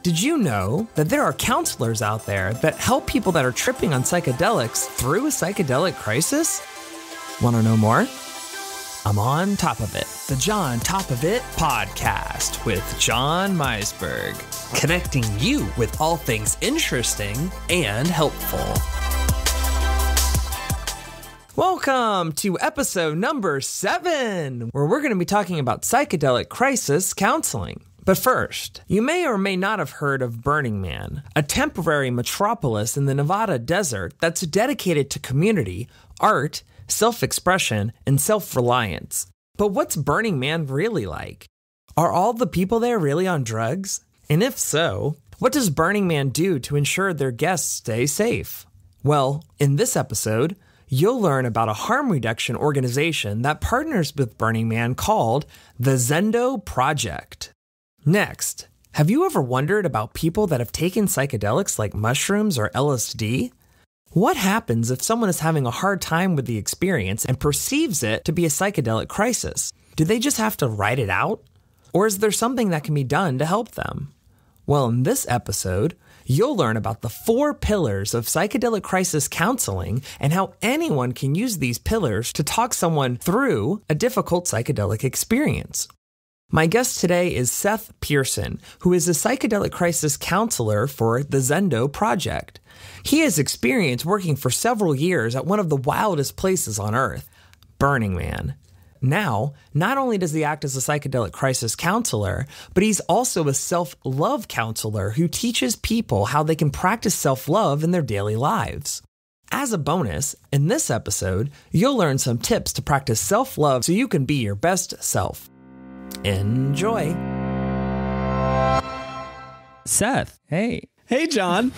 Did you know that there are counselors out there that help people that are tripping on psychedelics through a psychedelic crisis? Want to know more? I'm on Top of It, the John Top of It podcast with John Meisberg, connecting you with all things interesting and helpful. Welcome to episode number 7, where we're going to be talking about psychedelic crisis counseling. But first, you may or may not have heard of Burning Man, a temporary metropolis in the Nevada desert that's dedicated to community, art, self-expression, and self-reliance. But what's Burning Man really like? Are all the people there really on drugs? And if so, what does Burning Man do to ensure their guests stay safe? Well, in this episode, you'll learn about a harm reduction organization that partners with Burning Man called the Zendo Project. Next, have you ever wondered about people that have taken psychedelics like mushrooms or LSD? What happens if someone is having a hard time with the experience and perceives it to be a psychedelic crisis? Do they just have to write it out? Or is there something that can be done to help them? Well, in this episode, you'll learn about the 4 pillars of psychedelic crisis counseling and how anyone can use these pillars to talk someone through a difficult psychedelic experience. My guest today is Seth Pearson, who is a psychedelic crisis counselor for the Zendo Project. He has experience working for several years at one of the wildest places on Earth, Burning Man. Now, not only does he act as a psychedelic crisis counselor, but he's also a self-love counselor who teaches people how they can practice self-love in their daily lives. As a bonus, in this episode, you'll learn some tips to practice self-love so you can be your best self. Enjoy. Seth, hey. Hey, John.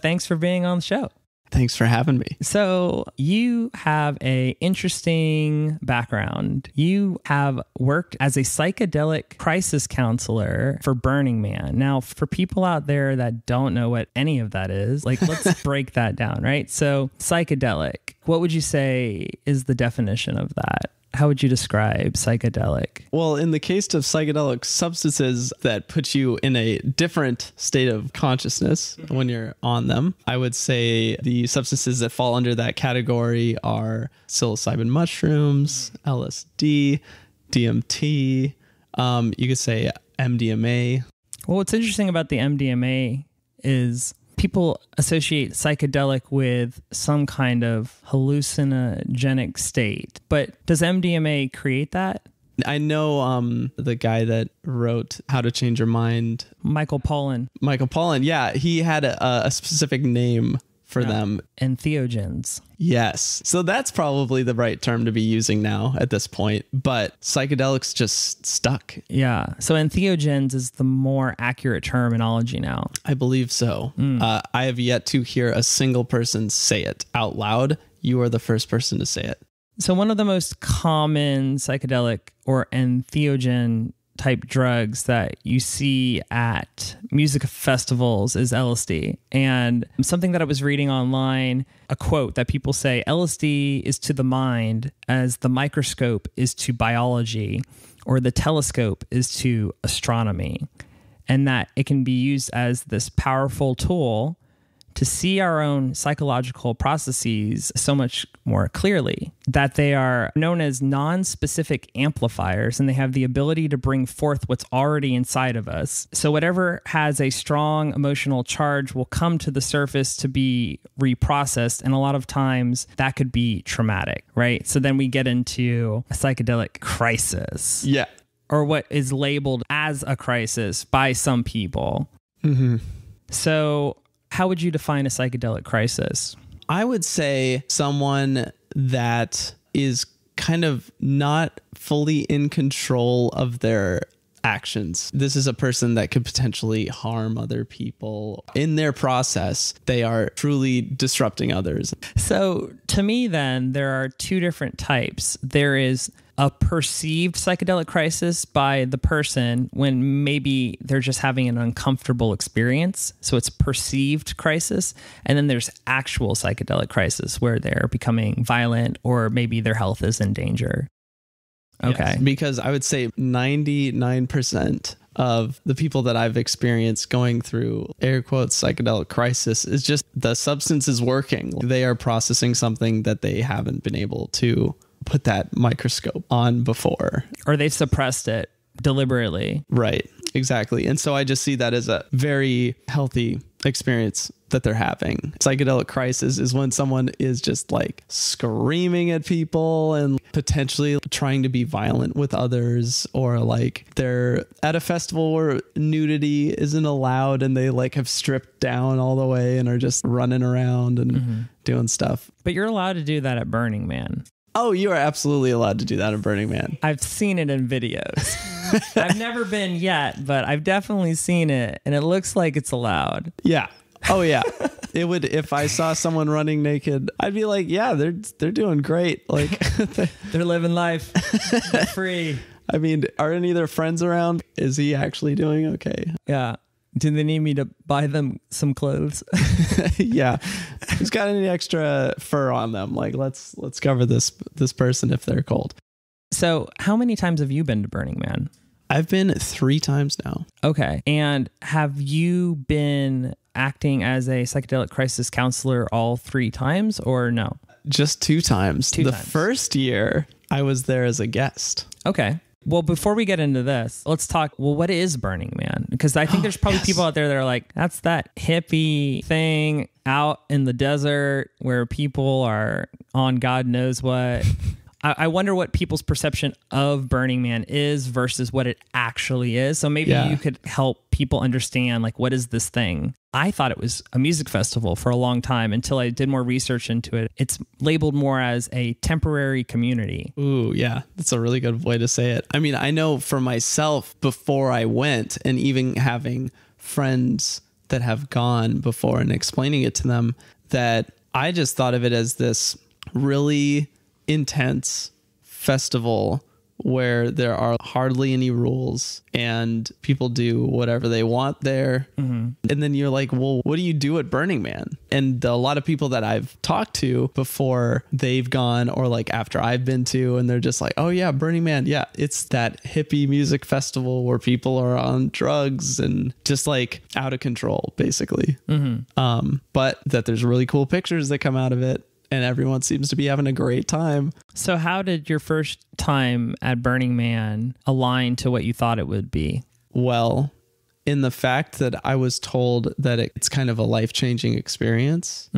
Thanks for being on the show. Thanks for having me. So you have an interesting background. You have worked as a psychedelic crisis counselor for Burning Man. Now, for people out there that don't know what any of that is, let's break that down, right? So psychedelic, what would you say is the definition of that? How would you describe psychedelic? Well, in the case of psychedelic substances that put you in a different state of consciousness when you're on them, I would say the substances that fall under that category are psilocybin mushrooms, LSD, DMT, you could say MDMA. Well, what's interesting about the MDMA is people associate psychedelic with some kind of hallucinogenic state. But does MDMA create that? I know the guy that wrote How to Change Your Mind. Michael Pollan. Yeah. He had a specific name for them. Entheogens. Yes. So that's probably the right term to be using now at this point. But psychedelics just stuck. Yeah. So entheogens is the more accurate terminology now. I believe so. I have yet to hear a single person say it out loud. You are the first person to say it. So one of the most common psychedelic or entheogen type drugs that you see at music festivals is LSD. And something that I was reading online, a quote that people say, LSD is to the mind as the microscope is to biology, or the telescope is to astronomy. And that it can be used as this powerful tool to see our own psychological processes so much more clearly, that they are known as non-specific amplifiers, and they have the ability to bring forth what's already inside of us. So whatever has a strong emotional charge will come to the surface to be reprocessed, and a lot of times that could be traumatic, right? So then we get into a psychedelic crisis. Yeah. Or what is labeled as a crisis by some people. Mm-hmm. So how would you define a psychedelic crisis? I would say someone that is kind of not fully in control of their actions. This is a person that could potentially harm other people. In their process, they are truly disrupting others. So to me, then, there are 2 different types. There is a perceived psychedelic crisis by the person when maybe they're just having an uncomfortable experience. So it's perceived crisis. And then there's actual psychedelic crisis where they're becoming violent or maybe their health is in danger. Okay. Yes, because I would say 99% of the people that I've experienced going through air quotes psychedelic crisis is just the substance is working. They are processing something that they haven't been able to put that microscope on before. Or they've suppressed it deliberately. Right, exactly. And so I just see that as a very healthy experience that they're having. Psychedelic crisis is when someone is just like screaming at people and potentially trying to be violent with others, or like they're at a festival where nudity isn't allowed and they like have stripped down all the way and are just running around and doing stuff. But you're allowed to do that at Burning Man. Oh, you are absolutely allowed to do that at Burning Man. I've seen it in videos. I've never been yet, but I've definitely seen it, and it looks like it's allowed. Yeah. Oh yeah. It would, if I saw someone running naked, I'd be like, yeah, they're doing great. Like they're living life free. I mean, are any of their friends around? Is he actually doing okay? Yeah. Do they need me to buy them some clothes? Yeah. Who's got any extra fur on them? Like, let's cover this person if they're cold. So how many times have you been to Burning Man? I've been 3 times now. Okay. And have you been acting as a psychedelic crisis counselor all 3 times or no? Just 2 times. The first year I was there as a guest. Okay. Well, before we get into this, let's talk, well, what is Burning Man? Because I think there's probably people out there that are like, that's that hippie thing out in the desert where people are on God knows what. I wonder what people's perception of Burning Man is versus what it actually is. So maybe you could help people understand, like, what is this thing? I thought it was a music festival for a long time until I did more research into it. It's labeled more as a temporary community. Ooh, yeah. That's a really good way to say it. I mean, I know for myself before I went, and even having friends that have gone before and explaining it to them, that I just thought of it as this really intense festival where there are hardly any rules and people do whatever they want there. And then you're like, well, what do you do at Burning Man? And a lot of people that I've talked to before they've gone, or like after I've been to, and they're just like, oh yeah, Burning Man. Yeah, it's that hippie music festival where people are on drugs and just like out of control, basically. But that there's really cool pictures that come out of it. And everyone seems to be having a great time. So how did your first time at Burning Man align to what you thought it would be? Well, in the fact that I was told that it's kind of a life-changing experience,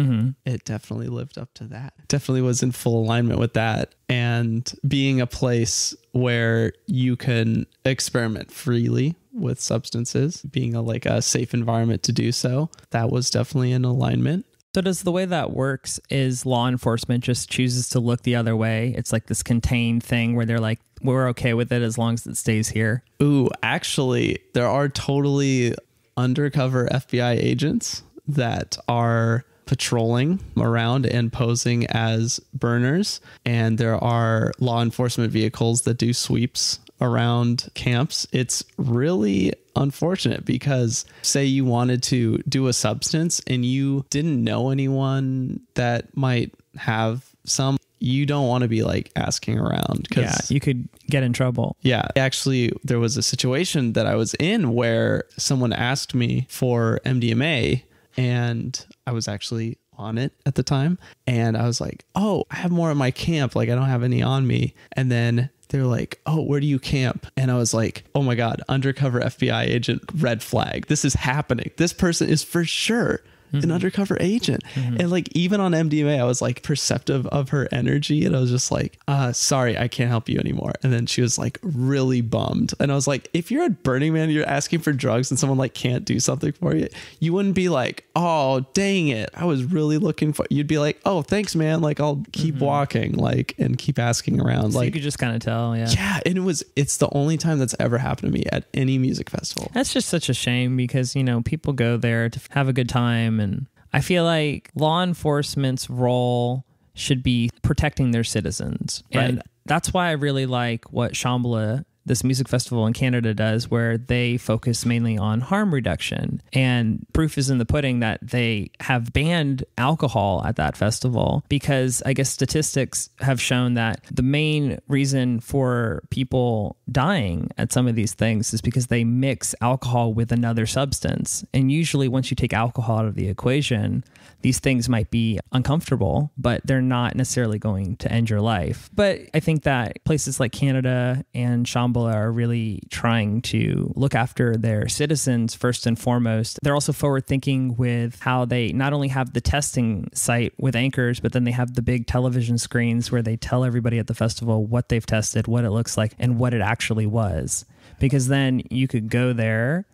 it definitely lived up to that. Definitely was in full alignment with that. And being a place where you can experiment freely with substances, being a safe environment to do so, that was definitely in alignment. So does the way that works is law enforcement just chooses to look the other way? It's like this contained thing where they're like, we're okay with it as long as it stays here. Ooh, actually, there are totally undercover FBI agents that are patrolling around and posing as burners. And there are law enforcement vehicles that do sweeps around camps. It's really unfortunate because say you wanted to do a substance and you didn't know anyone that might have some, you don't want to be like asking around, because you could get in trouble. Yeah. Actually, there was a situation that I was in where someone asked me for MDMA and I was actually on it at the time. And I was like, oh, I have more at my camp. Like I don't have any on me. And then they're like, oh, where do you camp? And I was like, oh my God, undercover FBI agent, red flag. This is happening. This person is for sure an undercover agent. And like, even on MDMA, I was like perceptive of her energy. And I was just like, sorry, I can't help you anymore. And then she was like really bummed. And I was like, if you're at Burning Man, you're asking for drugs and someone like can't do something for you, you wouldn't be like, oh, dang it, I was really looking for, you'd be like, oh, thanks, man. Like I'll keep walking, like, and keep asking around. So like you could just kind of tell. Yeah. Yeah. And it's the only time that's ever happened to me at any music festival. That's just such a shame because, you know, people go there to have a good time. And I feel like law enforcement's role should be protecting their citizens. Right. And that's why I really like what Shambhala, this music festival in Canada does, where they focus mainly on harm reduction. And proof is in the pudding that they have banned alcohol at that festival because I guess statistics have shown that the main reason for people dying at some of these things is because they mix alcohol with another substance. And usually once you take alcohol out of the equation, these things might be uncomfortable, but they're not necessarily going to end your life. But I think that places like Canada and Shambhala are really trying to look after their citizens first and foremost. They're also forward thinking with how they not only have the testing site with anchors, but then they have the big television screens where they tell everybody at the festival what they've tested, what it looks like, and what it actually was. Because then you could go there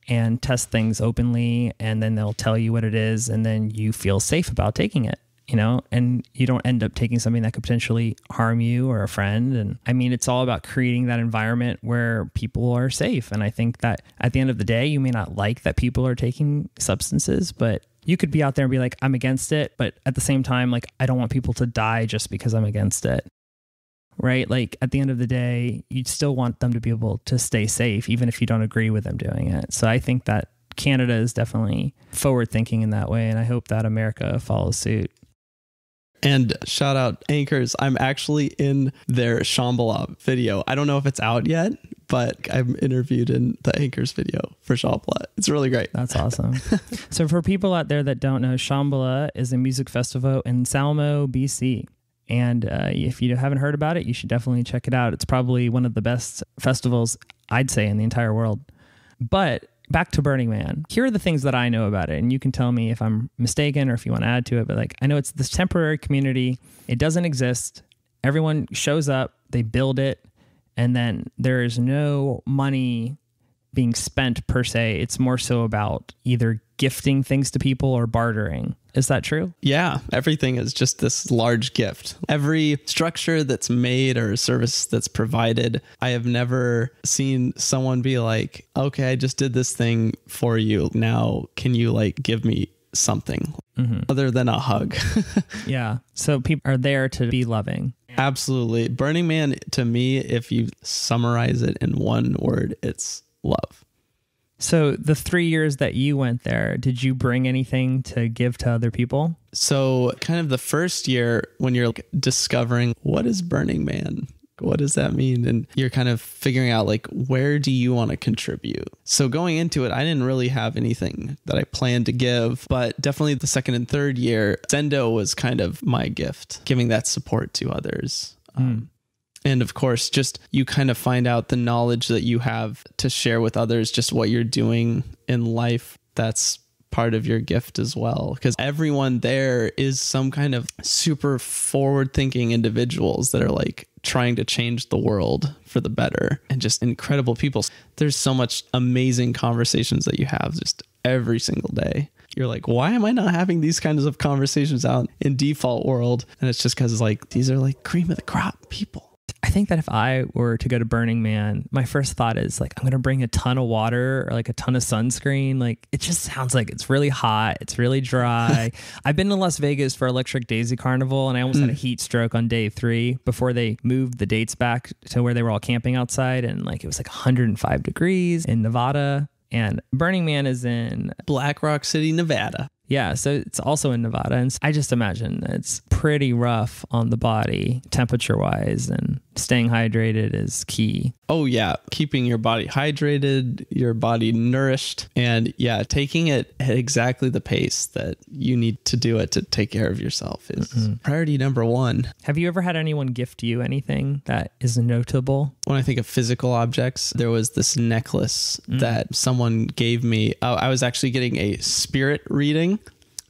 and test things openly, and then they'll tell you what it is, and then you feel safe about taking it, you know, and you don't end up taking something that could potentially harm you or a friend. And I mean, it's all about creating that environment where people are safe. And I think that at the end of the day, you may not like that people are taking substances, but you could be out there and be like, I'm against it. But at the same time, like, I don't want people to die just because I'm against it. Right? Like at the end of the day, you'd still want them to be able to stay safe, even if you don't agree with them doing it. So I think that Canada is definitely forward thinking in that way. And I hope that America follows suit. And shout out Anchors. I'm actually in their Shambhala video. I don't know if it's out yet, but I'm interviewed in the Anchors video for Shambhala. It's really great. That's awesome. So for people out there that don't know, Shambhala is a music festival in Salmo, BC. And if you haven't heard about it, you should definitely check it out. It's probably one of the best festivals, I'd say, in the entire world. But back to Burning Man. Here are the things that I know about it. And you can tell me if I'm mistaken or if you want to add to it. But like, I know it's this temporary community. It doesn't exist. Everyone shows up, they build it, and then there is no money being spent per se. It's more so about either gifting things to people or bartering. Is that true? Yeah, everything is just this large gift. Every structure that's made or service that's provided, I have never seen someone be like, okay, I just did this thing for you. Now, can you like give me something other than a hug? Yeah. So people are there to be loving. Absolutely. Burning Man, to me, if you summarize it in one word, it's love. So the 3 years that you went there, did you bring anything to give to other people? So kind of the first year when you're like discovering what is Burning Man? What does that mean? And you're kind of figuring out like, where do you want to contribute? So going into it, I didn't really have anything that I planned to give, but definitely the second and third year, Zendo was kind of my gift, giving that support to others. And of course, just you kind of find out the knowledge that you have to share with others, just what you're doing in life. That's part of your gift as well, because everyone there is some kind of super forward thinking individuals that are like trying to change the world for the better, and just incredible people. There's so much amazing conversations that you have just every single day. You're like, why am I not having these kinds of conversations out in default world? And it's just because like these are like cream of the crop people. I think that if I were to go to Burning Man, my first thought is like, I'm going to bring a ton of water or like a ton of sunscreen. Like, it just sounds like it's really hot. It's really dry. I've been to Las Vegas for Electric Daisy Carnival, and I almost had a heat stroke on day 3 before they moved the dates back to where they were all camping outside. And like, it was like 105 degrees in Nevada, and Burning Man is in Black Rock City, Nevada. Yeah, so it's also in Nevada. And I just imagine it's pretty rough on the body, temperature-wise, and staying hydrated is key. Oh, yeah. Keeping your body hydrated, your body nourished, and yeah, taking it at exactly the pace that you need to do it to take care of yourself is priority number 1. Have you ever had anyone gift you anything that is notable? When I think of physical objects, there was this necklace that someone gave me. I was actually getting a spirit reading.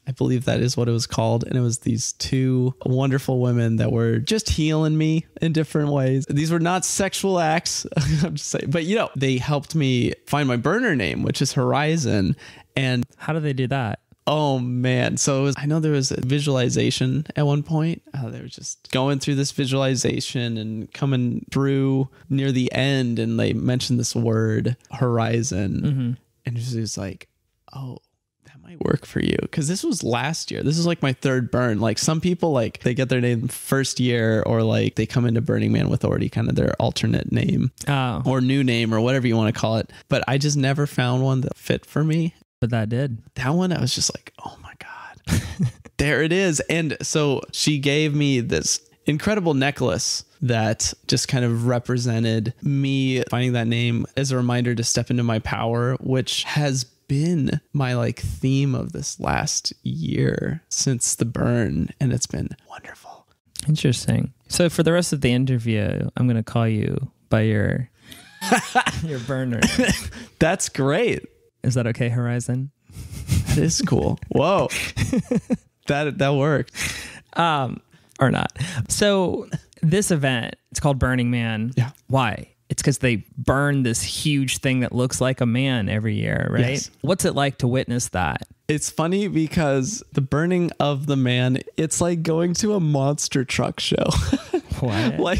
I believe that is what it was called. And it was these 2 wonderful women that were just healing me in different ways. These were not sexual acts. I'm just saying, but you know, they helped me find my burner name, which is Horizon. And how do they do that? Oh man. So I know there was a visualization at one point. They were just going through this visualization and coming through near the end. And they mentioned this word Horizon. And it was like, oh, that might work for you, because this was last year. This is like my third burn. Like some people, like they get their name first year, or like they come into Burning Man with already kind of their alternate name or new name or whatever you want to call it. But I just never found one that fit for me. But that did. That one, I was just like, oh my God, there it is. And so she gave me this incredible necklace that just kind of represented me finding that name as a reminder to step into my power, which has been my like theme of this last year since the burn, and it's been wonderful. Interesting. So for the rest of the interview, I'm going to call you by your your burner. That's great. Is that okay, Horizon? That is cool. Whoa. that worked. Or not. So this event, it's called Burning Man. Yeah. Why? It's because they burn this huge thing that looks like a man every year, right? Yes. What's it like to witness that? It's funny because the burning of the man, it's like going to a monster truck show. What?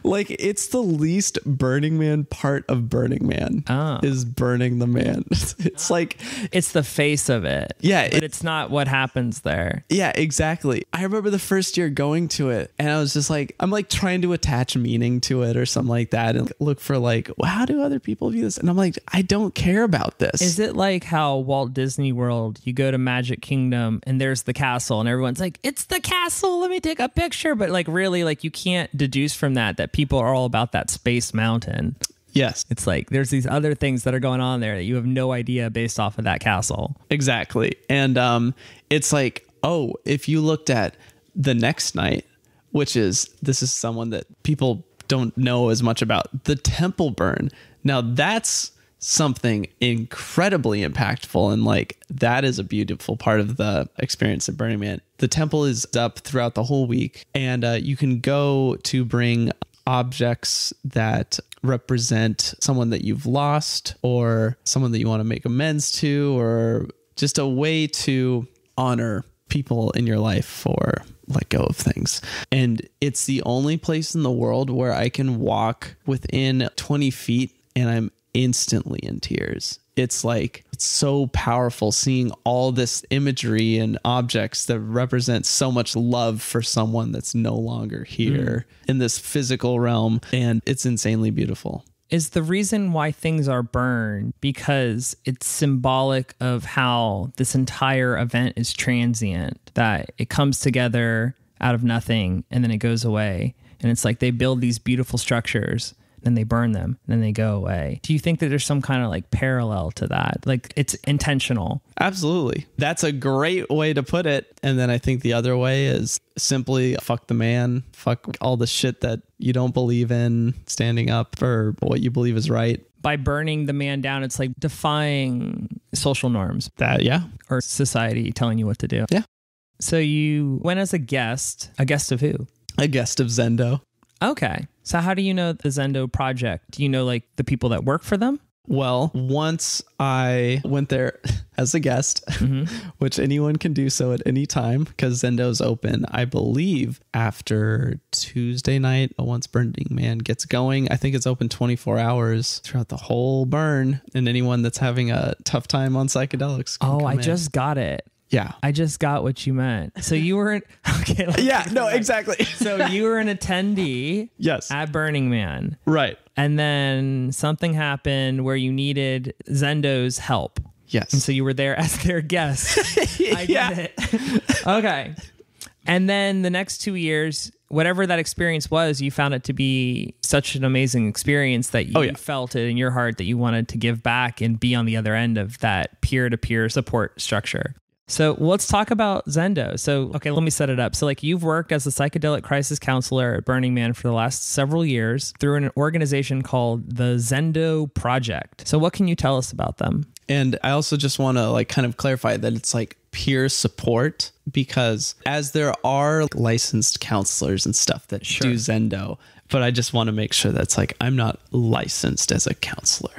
like it's the least Burning Man part of Burning Man is burning the man. It's like it's the face of it. Yeah. But it's not what happens there. Yeah, exactly. I remember the first year going to it, and I was just like, I'm like trying to attach meaning to it or something like that, and look for like, well, how do other people view this? And I'm like, I don't care about this. Is it like how Walt Disney World, you go to Magic Kingdom and there's the castle and everyone's like, it's the castle, let me take a picture. But like really, like you can't deduce from that people are all about that space mountain. Yes. It's like there's these other things that are going on there that you have no idea based off of that castle. Exactly. And it's like, oh, if you looked at the next night, this is someone that people don't know as much about, the temple burn. Now that's something incredibly impactful, and like that is a beautiful part of the experience at Burning Man. The temple is up throughout the whole week, and you can go to bring objects that represent someone that you've lost or someone that you want to make amends to, or just a way to honor people in your life or let go of things. And it's the only place in the world where I can walk within 20 feet and I'm instantly in tears. It's like, it's so powerful seeing all this imagery and objects that represent so much love for someone that's no longer here in this physical realm. And it's insanely beautiful. Is the reason why things are burned because it's symbolic of how this entire event is transient, that it comes together out of nothing and then it goes away. And it's like they build these beautiful structures, then they burn them, and then they go away. Do you think that there's some kind of like parallel to that? Like it's intentional? Absolutely. That's a great way to put it. And then I think the other way is simply fuck the man, fuck all the shit that you don't believe in, standing up for what you believe is right. By burning the man down, it's like defying social norms. That, yeah. Or society telling you what to do. Yeah. So you went as a guest of who? A guest of Zendo. Okay. So how do you know the Zendo Project? Do you know like the people that work for them? Well, once I went there as a guest, which anyone can do so at any time because Zendo's open, I believe, after Tuesday night, once Burning Man gets going. I think it's open 24 hours throughout the whole burn, and anyone that's having a tough time on psychedelics can come in. Just got it. Yeah. I just got what you meant. So you were exactly. So you were an attendee yes. at Burning Man. Right. And then something happened where you needed Zendo's help. Yes. And so you were there as their guest. I get it. Okay. And then the next 2 years, whatever that experience was, you found it to be such an amazing experience that you felt it in your heart that you wanted to give back and be on the other end of that peer-to-peer support structure. So let's talk about Zendo. So, okay, let me set it up. So like you've worked as a psychedelic crisis counselor at Burning Man for the last several years through an organization called the Zendo Project. So what can you tell us about them? And I also just want to like kind of clarify that it's like peer support, because as there are licensed counselors and stuff that do Zendo, but I just want to make sure that's like, I'm not licensed as a counselor.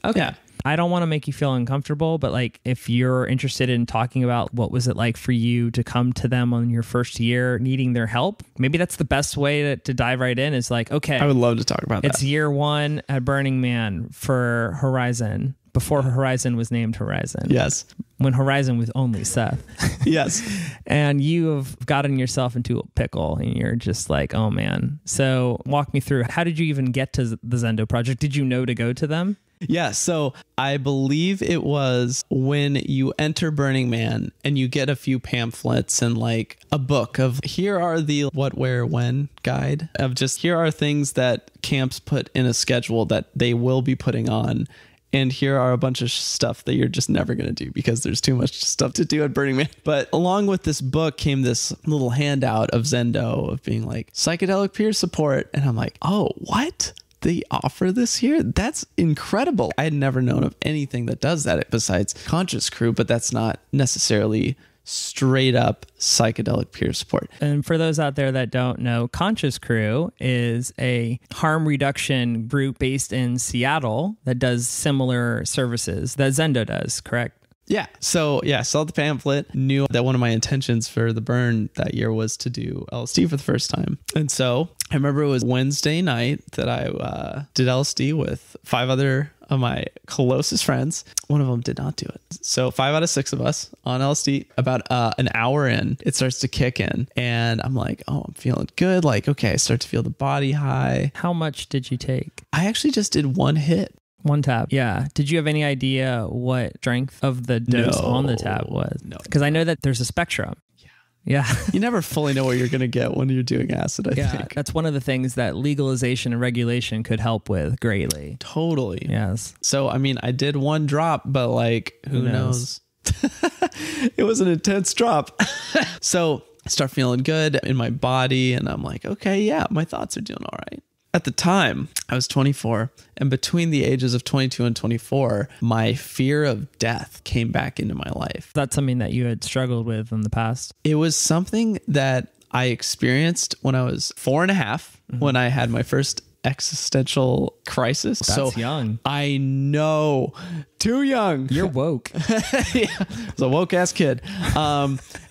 Okay. I don't want to make you feel uncomfortable, but like if you're interested in talking about what was it like for you to come to them on your first year needing their help, maybe that's the best way to dive right in is like, okay, I would love to talk about that. It's year one at Burning Man for Horizon. before Horizon was named Horizon. Yes. When Horizon was only Seth. Yes. And you have gotten yourself into a pickle and you're just like, oh man. So walk me through, how did you even get to the Zendo Project? Did you know to go to them? Yeah, so I believe it was when you enter Burning Man and you get a few pamphlets and like a book of here are the what, where, when guide of just here are things that camps put in a schedule that they will be putting on. And here are a bunch of stuff that you're just never going to do because there's too much stuff to do at Burning Man. But along with this book came this little handout of Zendo of being like psychedelic peer support. And I'm like, oh, what? They offer this here? That's incredible. I had never known of anything that does that besides Conscious Crew, but that's not necessarily straight up psychedelic peer support. And for those out there that don't know, Conscious Crew is a harm reduction group based in Seattle that does similar services that Zendo does, correct? Yeah. So yeah, saw the pamphlet, knew that one of my intentions for the burn that year was to do LSD for the first time. And so I remember it was Wednesday night that I did LSD with 5 other of my closest friends. One of them did not do it. So 5 out of 6 of us on LSD. About an hour in, it starts to kick in. And I'm like, oh, I'm feeling good. Like, okay, I start to feel the body high. How much did you take? I actually just did 1 hit. 1 tab. Yeah. Did you have any idea what strength of the dose on the tab was? No. Because I know that there's a spectrum. Yeah. You never fully know what you're going to get when you're doing acid, I think. That's one of the things that legalization and regulation could help with greatly. Totally. Yes. So, I mean, I did 1 drop, but like, who knows? It was an intense drop. So I start feeling good in my body and I'm like, okay, yeah, my thoughts are doing all right. At the time, I was 24, and between the ages of 22 and 24, my fear of death came back into my life. That's something that you had struggled with in the past. It was something that I experienced when I was 4.5, when I had my first existential crisis. That's young. I know. Too young. You're woke. Yeah, I was a woke ass kid.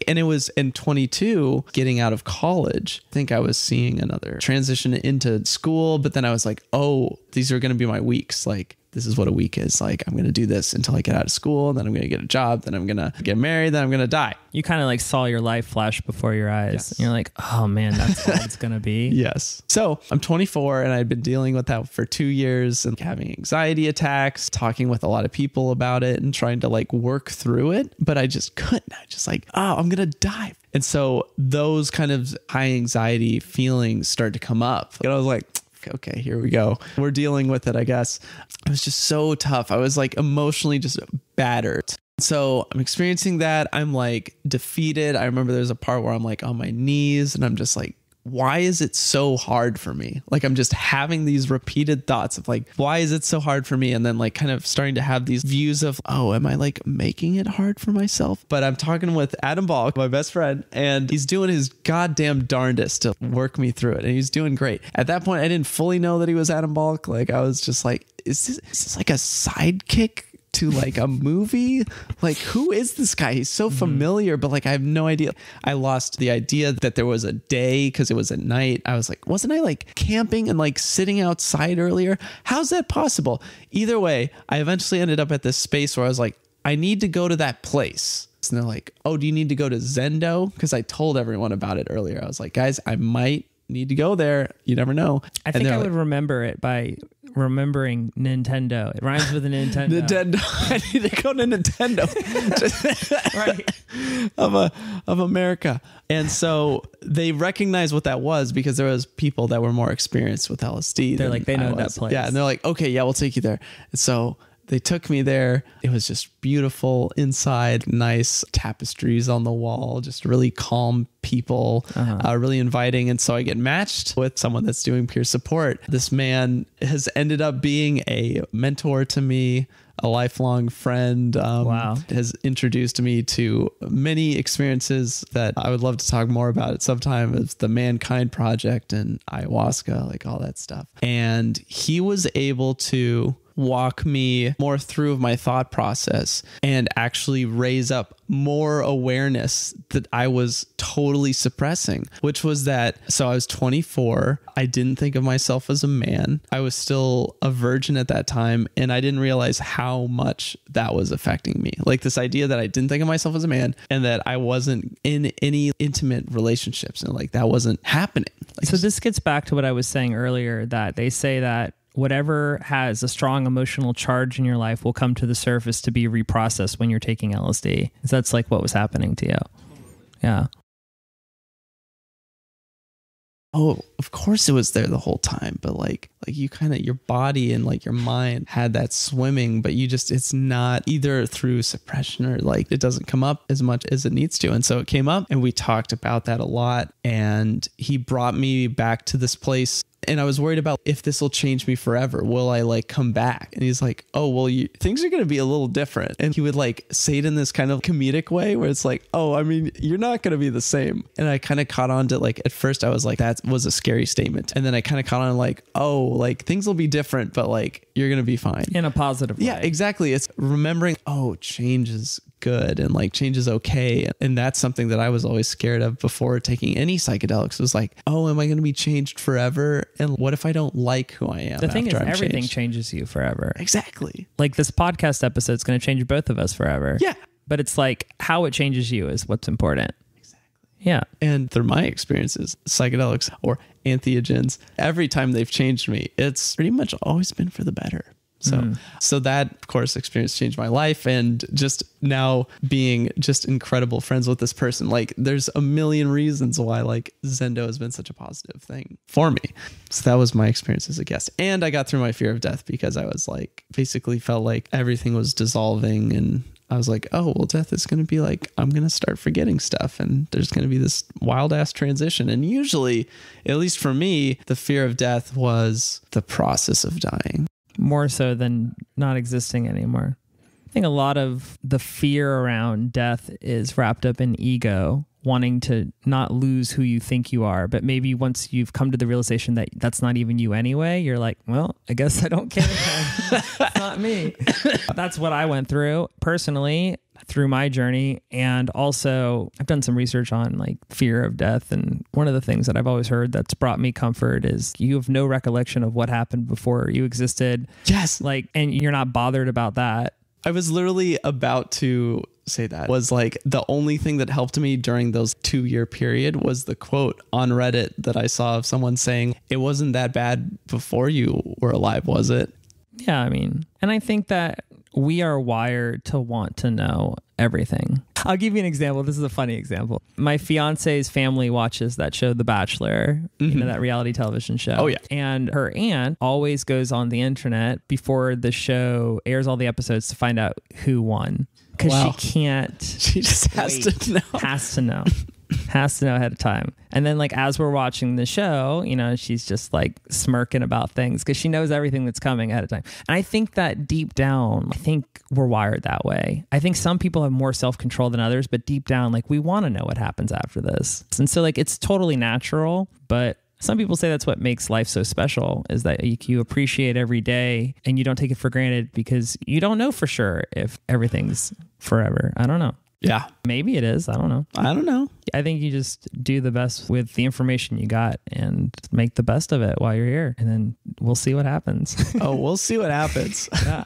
And it was in 22, getting out of college. I think I was seeing another transition into school, but then I was like, oh, these are going to be my weeks. Like, this is what a week is. Like, I'm going to do this until I get out of school. Then I'm going to get a job. Then I'm going to get married. Then I'm going to die. You kind of like saw your life flash before your eyes. Yes. And you're like, oh man, that's all it's going to be. Yes. So I'm 24 and I'd been dealing with that for 2 years and having anxiety attacks, talking with a lot of people about it and trying to like work through it. But I just couldn't. I just like, oh, I'm going to die. And so those kind of high anxiety feelings started to come up. And I was like, okay, here we go. We're dealing with it, I guess. It was just so tough. I was like emotionally just battered. So I'm experiencing that. I'm like defeated. I remember there's a part where I'm like on my knees and I'm just like, why is it so hard for me? Like, I'm just having these repeated thoughts of like, why is it so hard for me? And then like kind of starting to have these views of, oh, am I like making it hard for myself? But I'm talking with Adam Ball, my best friend, and he's doing his goddamn darndest to work me through it. And he's doing great. At that point, I didn't fully know that he was Adam Ball. Like, I was just like, is this like a sidekick to like a movie? Like, who is this guy? He's so familiar, but like I have no idea. I lost the idea that there was a day because it was at night. I was like, wasn't I like camping and like sitting outside earlier? How's that possible? Either way, I eventually ended up at this space where I was like, I need to go to that place. And they're like, oh, do you need to go to Zendo? Because I told everyone about it earlier. I was like, guys, I might need to go there. You never know. I think I would remember it by remembering Nintendo. It rhymes with a Nintendo. Nintendo. I need to go to Nintendo. Right. of America. And so they recognized what that was because there was people that were more experienced with LSD. They're like, they know that place. Yeah. And they're like, okay, yeah, we'll take you there. And so they took me there. It was just beautiful inside, nice tapestries on the wall, just really calm people, really inviting. And so I get matched with someone that's doing peer support. This man has ended up being a mentor to me, a lifelong friend. Wow. Has introduced me to many experiences that I would love to talk more about at some time. It's the Mankind Project and ayahuasca, like all that stuff. And he was able to walk me more through my thought process and actually raise up more awareness that I was totally suppressing, which was that, so I was 24. I didn't think of myself as a man. I was still a virgin at that time. And I didn't realize how much that was affecting me. Like this idea that I didn't think of myself as a man and that I wasn't in any intimate relationships and like that wasn't happening. Like, so this gets back to what I was saying earlier, that they say that whatever has a strong emotional charge in your life will come to the surface to be reprocessed when you're taking LSD. So that's like what was happening to you. Yeah. Oh, of course it was there the whole time, but like you kind of, your body and like your mind had that swimming, but you just, it's not either through suppression or like it doesn't come up as much as it needs to. And so it came up and we talked about that a lot. And he brought me back to this place. And I was worried about if this will change me forever. Will I like come back? And he's like, oh, well, things are going to be a little different. And he would like say it in this kind of comedic way where it's like, oh, I mean, you're not going to be the same. And I kind of caught on to like, at first I was like, that was a scary statement. And then I kind of caught on like, oh, like things will be different, but like, you're going to be fine. In a positive way. Yeah, exactly. It's remembering, oh, change is good and like change is okay. And that's something that I was always scared of before taking any psychedelics. It was like, oh, am I going to be changed forever? And what if I don't like who I am? The thing is, after I'm everything changed? changes you forever. Exactly. Like this podcast episode is going to change both of us forever. Yeah. But it's like how it changes you is what's important. Exactly. Yeah. And through my experiences, psychedelics or entheogens, every time they've changed me, it's pretty much always been for the better. So that, of course, experience changed my life. And just now being just incredible friends with this person, like there's a million reasons why like Zendo has been such a positive thing for me. So that was my experience as a guest. And I got through my fear of death because I was like, basically felt like everything was dissolving. And I was like, oh, well, death is going to be like, I'm going to start forgetting stuff. And there's going to be this wild ass transition. And usually, at least for me, the fear of death was the process of dying. More so than not existing anymore. I think a lot of the fear around death is wrapped up in ego, wanting to not lose who you think you are. But maybe once you've come to the realization that that's not even you anyway, you're like, well, I guess I don't care. It's not me. That's what I went through personally through my journey. And also I've done some research on like fear of death. And one of the things that I've always heard that's brought me comfort is you have no recollection of what happened before you existed. Yes. Like, and you're not bothered about that. I was literally about to say that was like the only thing that helped me during those 2-year period was the quote on Reddit that I saw of someone saying, it wasn't that bad before you were alive, was it? Yeah, I mean, and I think that we are wired to want to know everything. I'll give you an example. This is a funny example. My fiance's family watches that show, The Bachelor, you know, that reality television show. Oh, yeah. And her aunt always goes on the internet before the show airs all the episodes to find out who won. Because she can't. She just has to know. Has to know. Has to know ahead of time. And then like as we're watching the show, you know, she's just like smirking about things because she knows everything that's coming ahead of time. And I think that deep down, I think we're wired that way. I think some people have more self-control than others, but deep down, like we want to know what happens after this. And so like it's totally natural, but some people say that's what makes life so special is that you appreciate every day and you don't take it for granted because you don't know for sure if everything's forever. I don't know. Yeah. Maybe it is. I don't know. I don't know. I think you just do the best with the information you got and make the best of it while you're here. And then we'll see what happens. Oh, we'll see what happens. Yeah.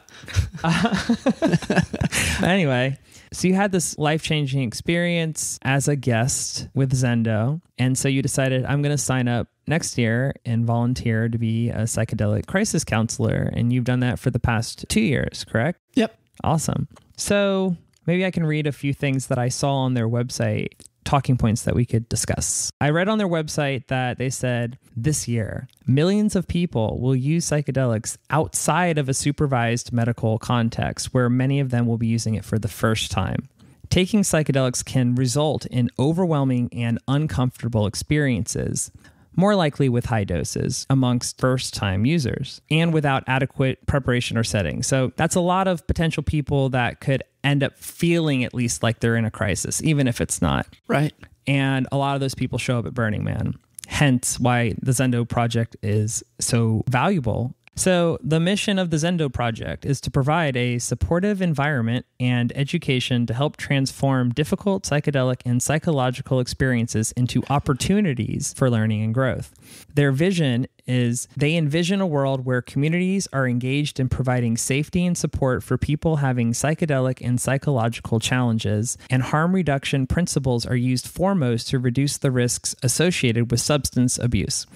Anyway, so you had this life-changing experience as a guest with Zendo. And so you decided, I'm going to sign up next year and volunteer to be a psychedelic crisis counselor. And you've done that for the past 2 years, correct? Yep. Awesome. So maybe I can read a few things that I saw on their website, talking points that we could discuss. I read on their website that they said this year, millions of people will use psychedelics outside of a supervised medical context where many of them will be using it for the first time. Taking psychedelics can result in overwhelming and uncomfortable experiences, more likely with high doses amongst first-time users and without adequate preparation or setting. So that's a lot of potential people that could end up feeling at least like they're in a crisis, even if it's not. Right. And a lot of those people show up at Burning Man. Hence why the Zendo Project is so valuable So the mission of the Zendo Project is to provide a supportive environment and education to help transform difficult psychedelic and psychological experiences into opportunities for learning and growth. Their vision is they envision a world where communities are engaged in providing safety and support for people having psychedelic and psychological challenges, and harm reduction principles are used foremost to reduce the risks associated with substance abuse.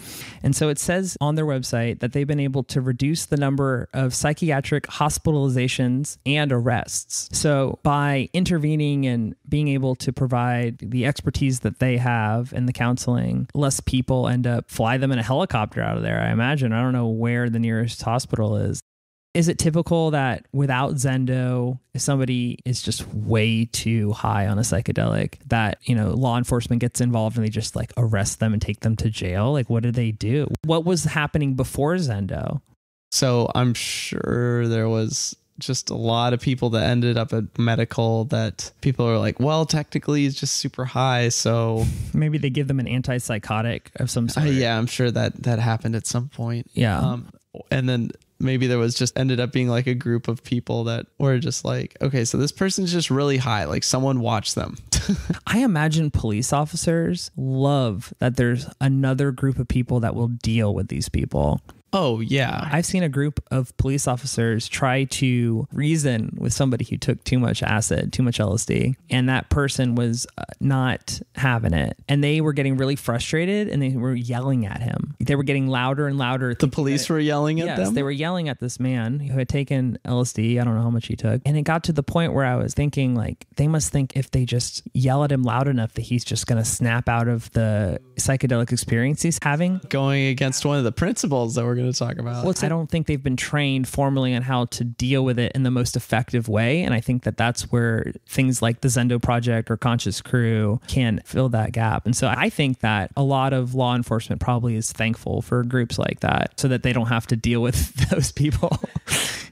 And so it says on their website that they've been able to reduce the number of psychiatric hospitalizations and arrests. So by intervening and being able to provide the expertise that they have and the counseling, less people end up fly them in a helicopter out of there, I imagine. I don't know where the nearest hospital is. Is it typical that without Zendo, if somebody is just way too high on a psychedelic, that, law enforcement gets involved and they just like arrest them and take them to jail? Like, what did they do? What was happening before Zendo? So I'm sure there was just a lot of people that ended up at medical that people are like, well, technically he's just super high. So maybe they give them an antipsychotic of some sort. Yeah, I'm sure that happened at some point. Yeah. And then maybe there was just ended up being like a group of people that were just like, okay, so this person's just really high. Like someone watch them. I imagine police officers love that there's another group of people that will deal with these people. Oh, yeah. I've seen a group of police officers try to reason with somebody who took too much acid, too much LSD, and that person was not having it. And they were getting really frustrated and they were yelling at him. They were getting louder and louder. The police were yelling at them? Yes, they were yelling at this man who had taken LSD. I don't know how much he took. And it got to the point where I was thinking, like, they must think if they just yell at him loud enough that he's just going to snap out of the psychedelic experience he's having. Going against one of the principles that we're going to talk about. Well, I don't think they've been trained formally on how to deal with it in the most effective way. And I think that that's where things like the Zendo Project or Conscious Crew can fill that gap. And so I think that a lot of law enforcement probably is thankful for groups like that so that they don't have to deal with those people.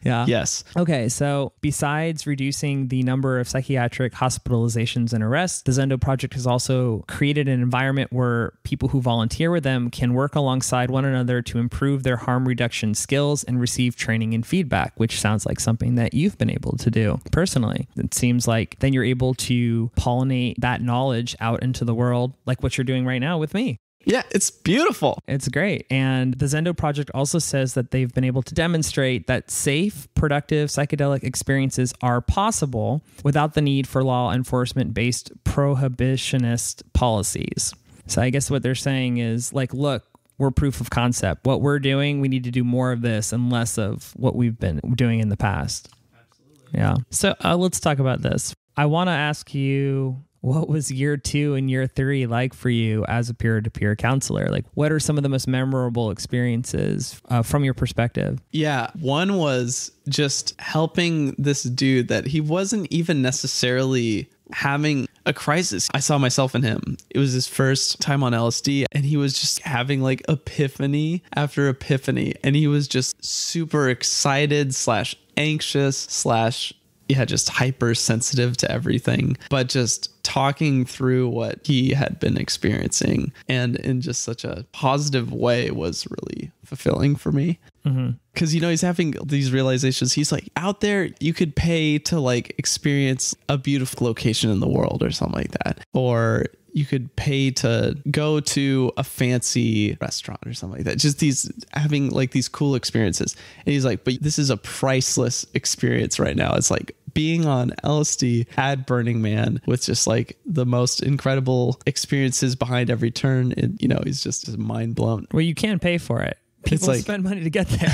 Yeah. Yes. Okay. So besides reducing the number of psychiatric hospitalizations and arrests, the Zendo Project has also created an environment where people who volunteer with them can work alongside one another to improve their harm reduction skills and receive training and feedback, which sounds like something that you've been able to do personally. It seems like then you're able to pollinate that knowledge out into the world, like what you're doing right now with me. Yeah, it's beautiful. It's great. And the Zendo Project also says that they've been able to demonstrate that safe, productive psychedelic experiences are possible without the need for law enforcement-based prohibitionist policies. So I guess what they're saying is like, look, we're proof of concept. What we're doing, we need to do more of this and less of what we've been doing in the past. Absolutely. Yeah. So let's talk about this. I want to ask you, what was year 2 and year 3 like for you as a peer-to-peer counselor? Like, what are some of the most memorable experiences from your perspective? Yeah, one was just helping this dude that he wasn't even necessarily having a crisis. I saw myself in him. It was his first time on LSD and he was just having like epiphany after epiphany. And he was just super excited / anxious / just hypersensitive to everything, but just talking through what he had been experiencing and in just such a positive way was really fulfilling for me. Because, he's having these realizations. He's like, out there, you could pay to like experience a beautiful location in the world or something like that. Or you could pay to go to a fancy restaurant or something like that. Just having like these cool experiences. And he's like, but this is a priceless experience right now. It's like being on LSD at Burning Man with just like the most incredible experiences behind every turn. And, he's just mind blown. Well, you can pay for it. People spend money to get there.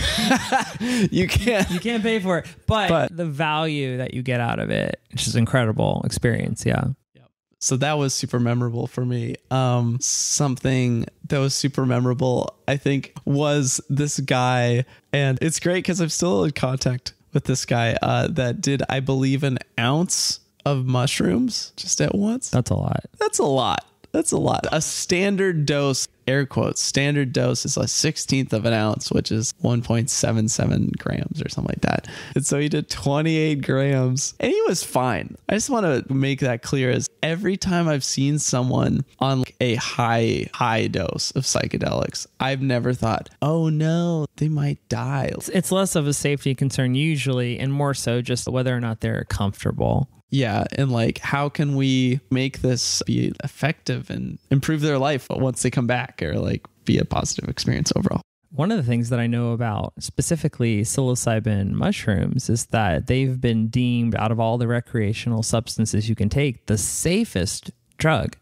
You can't pay for it, but the value that you get out of it, it's just incredible experience. Yeah. So that was super memorable for me. Something that was super memorable, I think, was this guy. And it's great because I'm still in contact with this guy that did, I believe, an ounce of mushrooms just at once. That's a lot. A standard dose. air quotes, standard dose is a 16th of an ounce, which is 1.77 grams or something like that. And so he did 28 grams and he was fine. I just want to make that clear, as every time I've seen someone on a high dose of psychedelics, I've never thought, oh no, they might die. It's less of a safety concern usually, and more so just whether or not they're comfortable. Yeah. And like, how can we make this be effective and improve their life once they come back, or like be a positive experience overall? One of the things that I know about specifically psilocybin mushrooms is that they've been deemed, out of all the recreational substances you can take, the safest drug,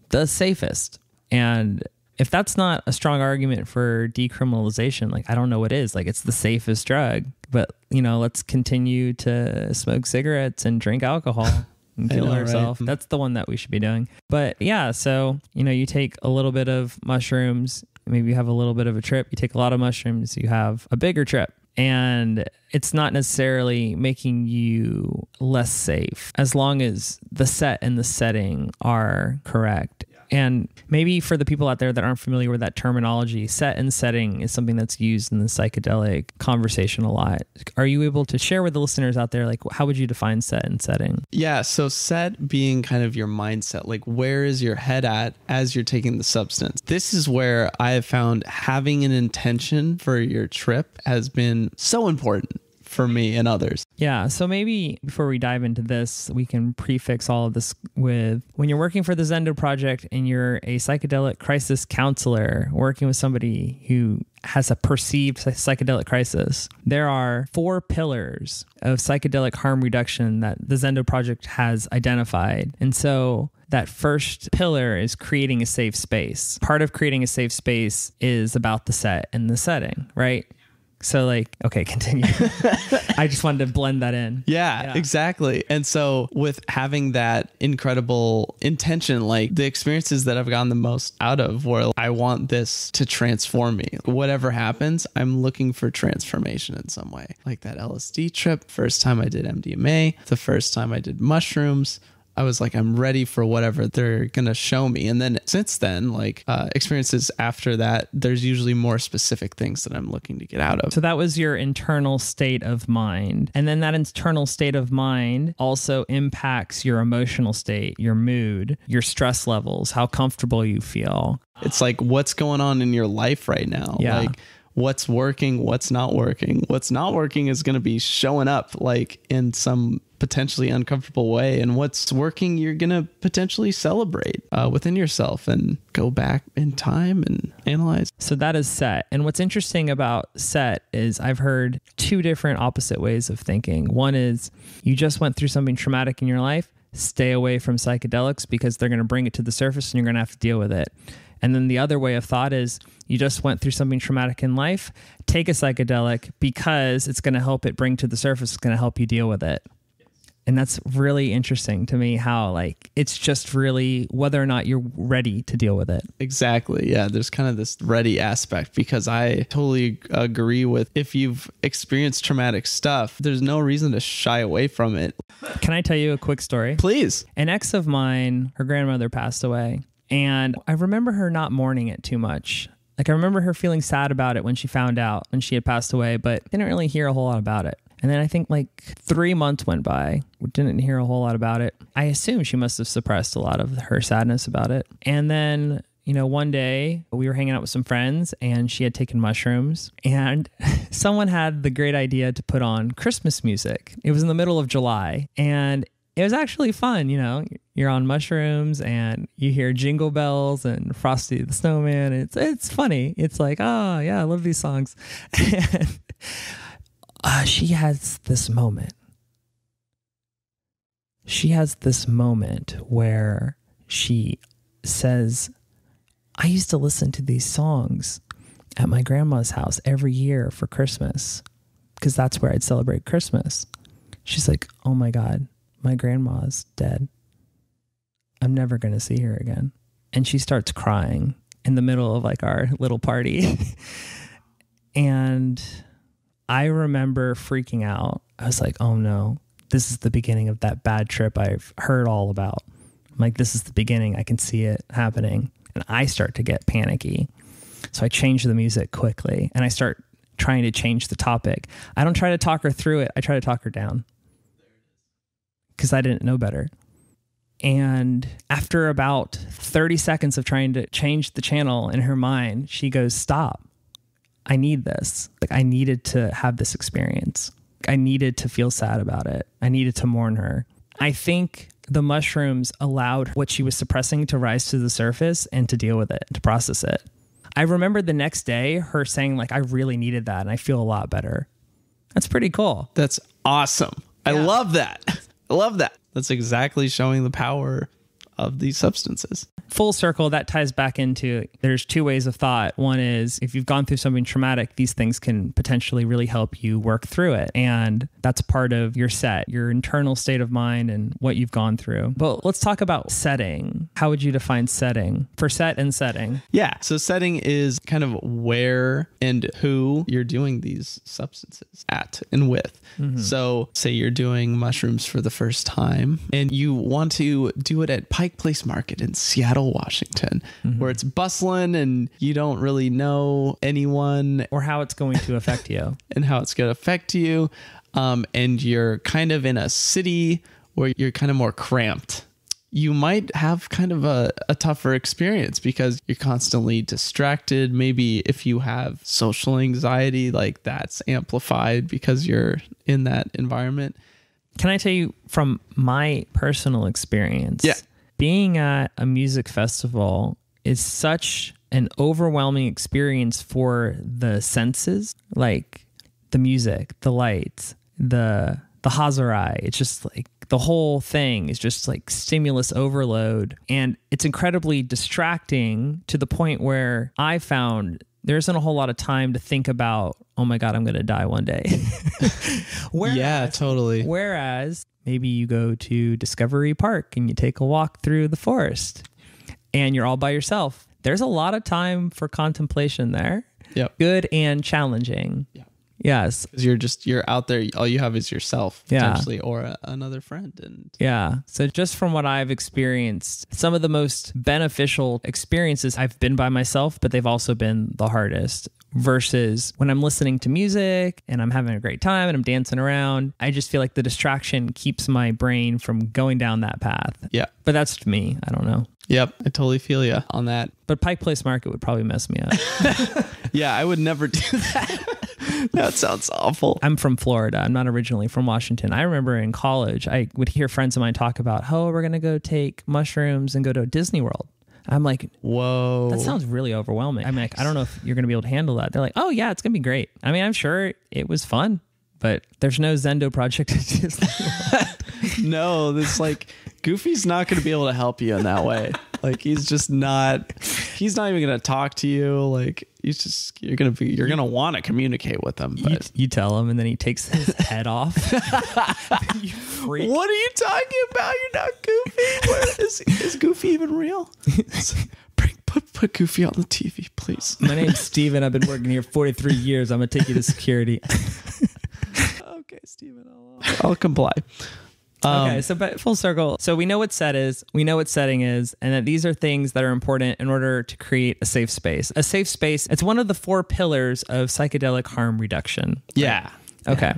the safest. And if that's not a strong argument for decriminalization, like, I don't know what is. Like, it's the safest drug, but let's continue to smoke cigarettes and drink alcohol and kill ourselves. Right? That's the one that we should be doing. But yeah, so, you take a little bit of mushrooms, maybe you have a little bit of a trip, you take a lot of mushrooms, you have a bigger trip. And it's not necessarily making you less safe as long as the set and the setting are correct. And maybe for the people out there that aren't familiar with that terminology, set and setting is something that's used in the psychedelic conversation a lot. Are you able to share with the listeners out there, like, how would you define set and setting? Yeah. So set being kind of your mindset, like where is your head at as you're taking the substance? This is where I have found having an intention for your trip has been so important for me and others. Yeah. So maybe before we dive into this, we can prefix all of this with, when you're working for the Zendo Project and you're a psychedelic crisis counselor working with somebody who has a perceived psychedelic crisis, there are 4 pillars of psychedelic harm reduction that the Zendo Project has identified. And so that first pillar is creating a safe space. Part of creating a safe space is about the set and the setting, right? So okay, continue. I just wanted to blend that in. Yeah, exactly. And so with having that incredible intention, like the experiences that I've gotten the most out of, where I want this to transform me. Whatever happens, I'm looking for transformation in some way. Like that LSD trip, first time I did MDMA, the first time I did mushrooms, I was like, I'm ready for whatever they're going to show me. And then since then, experiences after that, there's usually more specific things that I'm looking to get out of. So that was your internal state of mind. And then that internal state of mind also impacts your emotional state, your mood, your stress levels, how comfortable you feel. It's like, what's going on in your life right now? Yeah. Like, what's working, what's not working. What's not working is going to be showing up like in some potentially uncomfortable way, and what's working you're going to potentially celebrate within yourself and go back in time and analyze. So that is set. And what's interesting about set is I've heard 2 different opposite ways of thinking. One is you just went through something traumatic in your life, stay away from psychedelics because they're going to bring it to the surface and you're going to have to deal with it. And then the other way of thought is you just went through something traumatic in life, take a psychedelic because it's going to help it bring to the surface. It's going to help you deal with it. And that's really interesting to me, how it's just really whether or not you're ready to deal with it. Exactly. Yeah. There's kind of this ready aspect, because I totally agree with, if you've experienced traumatic stuff, there's no reason to shy away from it. Can I tell you a quick story? Please. An ex of mine, her grandmother passed away, and I remember her not mourning it too much. I remember her feeling sad about it when she found out when she had passed away, but didn't really hear a whole lot about it. And then I think 3 months went by. We didn't hear a whole lot about it. I assume she must have suppressed a lot of her sadness about it. And then, one day we were hanging out with some friends and she had taken mushrooms, and someone had the great idea to put on Christmas music. It was in the middle of July, and it was actually fun. You're on mushrooms and you hear Jingle Bells and Frosty the Snowman. It's funny. It's like, oh yeah, I love these songs. And she has this moment. She has this moment where she says, I used to listen to these songs at my grandma's house every year for Christmas, because that's where I'd celebrate Christmas. She's like, oh my God, my grandma's dead. I'm never going to see her again. And she starts crying in the middle of our little party. And I remember freaking out. I was like, oh no, this is the beginning of that bad trip I've heard all about. I'm like, this is the beginning. I can see it happening. and I start to get panicky. So I change the music quickly and I start trying to change the topic. I don't try to talk her through it. I try to talk her down because I didn't know better. And after about 30 seconds of trying to change the channel in her mind, she goes, "Stop. I need this. Like, I needed to have this experience. I needed to feel sad about it. I needed to mourn her." I think the mushrooms allowed what she was suppressing to rise to the surface and to deal with it, to process it. I remember the next day her saying, like, "I really needed that and I feel a lot better." That's pretty cool. That's awesome. Yeah. I love that. I love that. That's exactly showing the power of these substances. Full circle, that ties back into, there's two ways of thought. One is, if you've gone through something traumatic, these things can potentially really help you work through it. And that's part of your set, your internal state of mind and what you've gone through. But let's talk about setting. How would you define setting? For set and setting. Yeah. So setting is kind of where and who you're doing these substances at and with. Mm-hmm. So say you're doing mushrooms for the first time and you want to do it at Pike Place Market in Seattle, Washington, mm-hmm. where it's bustling and you don't really know anyone or how it's going to affect you and how it's going to affect you. And you're kind of in a city where you're kind of more cramped. You might have kind of a tougher experience because you're constantly distracted. Maybe if you have social anxiety, like that's amplified because you're in that environment. Can I tell you from my personal experience? Yeah. Being at a music festival is such an overwhelming experience for the senses, like the music, the lights, the Hazarai. It's just like the whole thing is just like stimulus overload. And it's incredibly distracting to the point where I found there isn't a whole lot of time to think about, oh my God, I'm going to die one day. Yeah, totally. Whereas maybe you go to Discovery Park and you take a walk through the forest and you're all by yourself. There's a lot of time for contemplation there. Yep. Good and challenging. Yeah. Yes. Because you're out there. All you have is yourself, potentially, or another friend. And yeah. So just from what I've experienced, some of the most beneficial experiences, I've been by myself, but they've also been the hardest. Versus when I'm listening to music and I'm having a great time and I'm dancing around, I just feel like the distraction keeps my brain from going down that path. Yeah. But that's me. I don't know. Yep. I totally feel you on that. But Pike Place Market would probably mess me up. Yeah, I would never do that. That sounds awful. I'm from Florida. I'm not originally from Washington. I remember in college, I would hear friends of mine talk about, oh, we're going to go take mushrooms and go to Disney World. I'm like, whoa, that sounds really overwhelming. I'm like, I don't know if you're going to be able to handle that. They're like, oh yeah, it's going to be great. I mean, I'm sure it was fun, but there's no Zendo Project at Disney World. No, this like Goofy's not going to be able to help you in that way. Like he's not even going to talk to you. Like you're going to want to communicate with him. But you tell him and then he takes his head off. You freak. What are you talking about? You're not Goofy. Is Goofy even real? Put Goofy on the TV, please. My name's Steven. I've been working here 43 years. I'm going to take you to security. Okay, Steven, I'll comply. Okay, so but full circle. So we know what set is, we know what setting is, and that these are things that are important in order to create a safe space. A safe space, it's one of the 4 pillars of psychedelic harm reduction. Yeah. Right? Okay.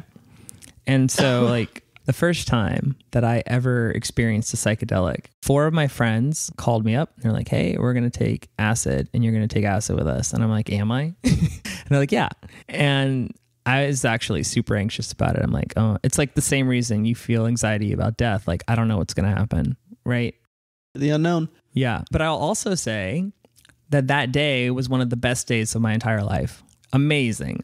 And so like the first time that I ever experienced a psychedelic, 4 of my friends called me up. They're like, hey, we're going to take acid and you're going to take acid with us. And I'm like, am I? And they're like, yeah. And I was actually super anxious about it. I'm like, oh, it's like the same reason you feel anxiety about death. Like, I don't know what's going to happen. Right. The unknown. Yeah. But I'll also say that day was one of the best days of my entire life. Amazing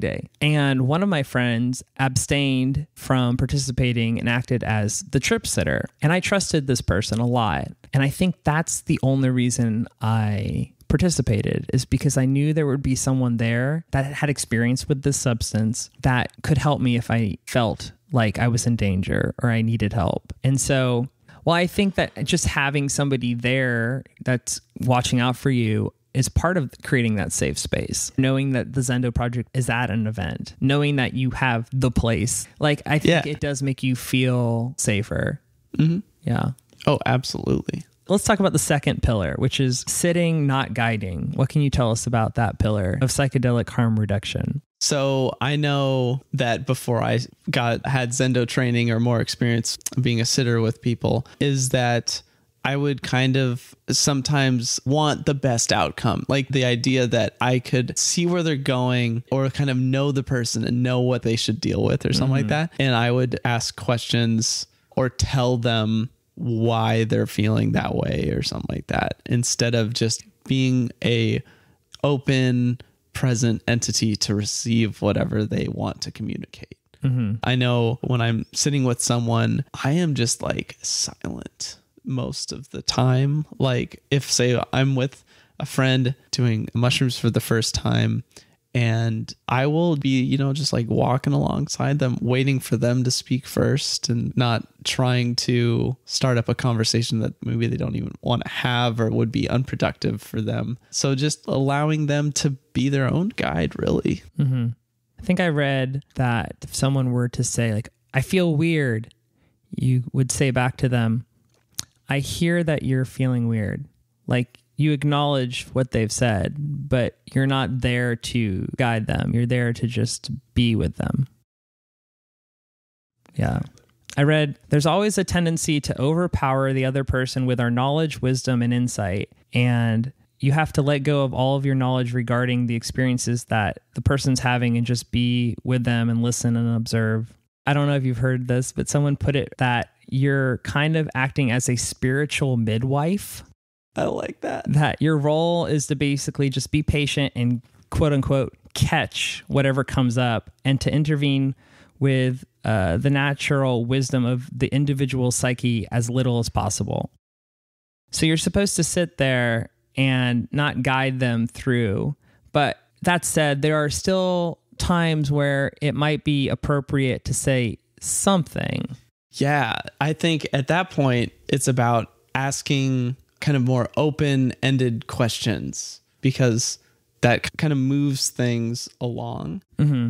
day. And one of my friends abstained from participating and acted as the trip sitter. And I trusted this person a lot. And I think that's the only reason I participated, is because I knew there would be someone there that had experience with this substance that could help me if I felt like I was in danger or I needed help. And so, well, I think that just having somebody there that's watching out for you is part of creating that safe space. Knowing that the Zendo Project is at an event, knowing that you have the place, like I think it does make you feel safer. Mm-hmm. Yeah. Oh, absolutely. Let's talk about the second pillar, which is sitting, not guiding. What can you tell us about that pillar of psychedelic harm reduction? So I know that before I had Zendo training or more experience being a sitter with people, is that I would kind of sometimes want the best outcome. Like the idea that I could see where they're going or kind of know the person and know what they should deal with or something like that. And I would ask questions or tell them why they're feeling that way or something like that, instead of just being a open, present entity to receive whatever they want to communicate. I know when I'm sitting with someone, I am just like silent most of the time. Like if, say, I'm with a friend doing mushrooms for the first time, and I will be, just like walking alongside them, waiting for them to speak first and not trying to start up a conversation that maybe they don't even want to have or would be unproductive for them. So just allowing them to be their own guide, really. I think I read that if someone were to say, like, I feel weird, you would say back to them, I hear that you're feeling weird. Like, you acknowledge what they've said, but you're not there to guide them. You're there to just be with them. Yeah. I read, there's always a tendency to overpower the other person with our knowledge, wisdom, and insight. And you have to let go of all of your knowledge regarding the experiences that the person's having and just be with them and listen and observe. I don't know if you've heard this, but someone put it that you're kind of acting as a spiritual midwife. I like that. That your role is to basically just be patient and quote unquote catch whatever comes up and to intervene with the natural wisdom of the individual psyche as little as possible. So you're supposed to sit there and not guide them through. But that said, there are still times where it might be appropriate to say something. Yeah, I think at that point, it's about asking kind of more open-ended questions, because that kind of moves things along.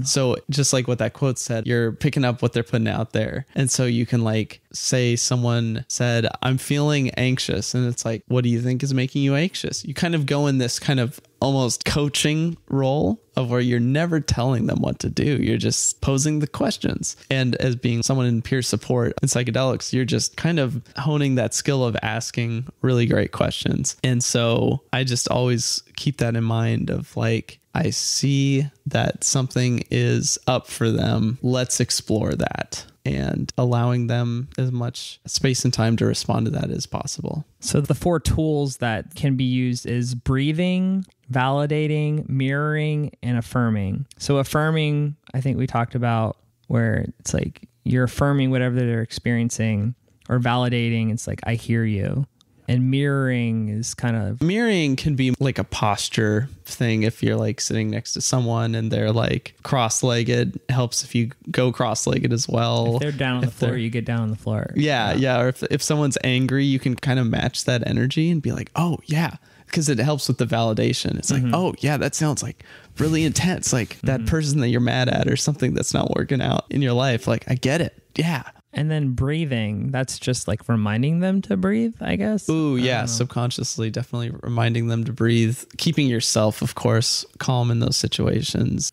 So just like what that quote said, you're picking up what they're putting out there. And so you can like say someone said, I'm feeling anxious. And it's like, what do you think is making you anxious? You kind of go in this kind of almost coaching role of where you're never telling them what to do. You're just posing the questions. And as being someone in peer support in psychedelics, you're just kind of honing that skill of asking really great questions. And so I just always keep that in mind of like, I see that something is up for them. Let's explore that, and allowing them as much space and time to respond to that as possible. So the 4 tools that can be used is breathing, validating, mirroring, and affirming. So affirming, I think we talked about, where it's like you're affirming whatever they're experiencing, or validating, it's like, I hear you. And mirroring is kind of... Mirroring can be like a posture thing. If you're like sitting next to someone and they're like cross-legged, helps if you go cross-legged as well. If they're down on the floor, you get down on the floor. Yeah. Or if someone's angry, you can kind of match that energy and be like, oh, yeah. Because it helps with the validation. It's like, oh, yeah, that sounds like really intense. Like that person that you're mad at or something that's not working out in your life. Like, I get it. Yeah. And then breathing, that's just like reminding them to breathe, I guess. Ooh, yeah. Subconsciously, definitely reminding them to breathe. Keeping yourself, of course, calm in those situations.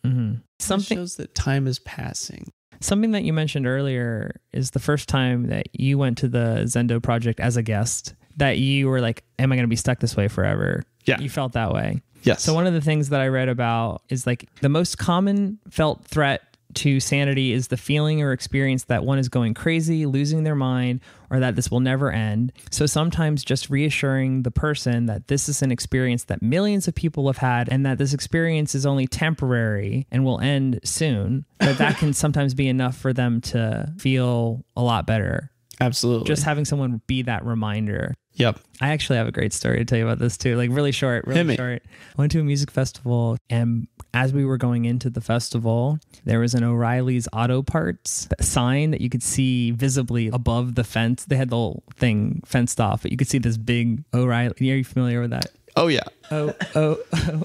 Something shows that time is passing. Something that you mentioned earlier is the first time that you went to the Zendo Project as a guest, that you were like, am I going to be stuck this way forever? Yeah. You felt that way. Yes. So one of the things that I read about is like the most common felt threat to sanity is the feeling or experience that one is going crazy, losing their mind, or that this will never end. So sometimes just reassuring the person that this is an experience that millions of people have had, and that this experience is only temporary and will end soon, that can sometimes be enough for them to feel a lot better. Absolutely. Just having someone be that reminder. Yep. I actually have a great story to tell you about this too. Like really short. I went to a music festival, and as we were going into the festival, there was an O'Reilly's Auto Parts sign that you could see visibly above the fence. They had the whole thing fenced off, but you could see this big O'Reilly. Are you familiar with that? Oh, yeah.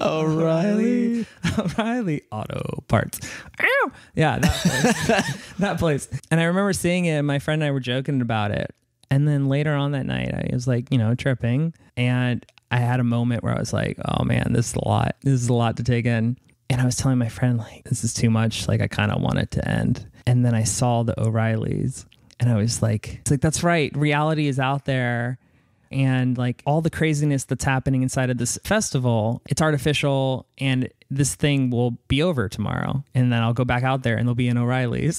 O'Reilly Auto Parts. Ow! Yeah, that place. That place. And I remember seeing it, and my friend and I were joking about it. And then later on that night, I was like, tripping. And I had a moment where I was like, oh man, this is a lot. This is a lot to take in. And I was telling my friend, like, this is too much. Like, I kind of want it to end. And then I saw the O'Reillys and I was like, it's like, that's right. Reality is out there. And like all the craziness that's happening inside of this festival, it's artificial, and this thing will be over tomorrow. And then I'll go back out there and there'll be an O'Reilly's.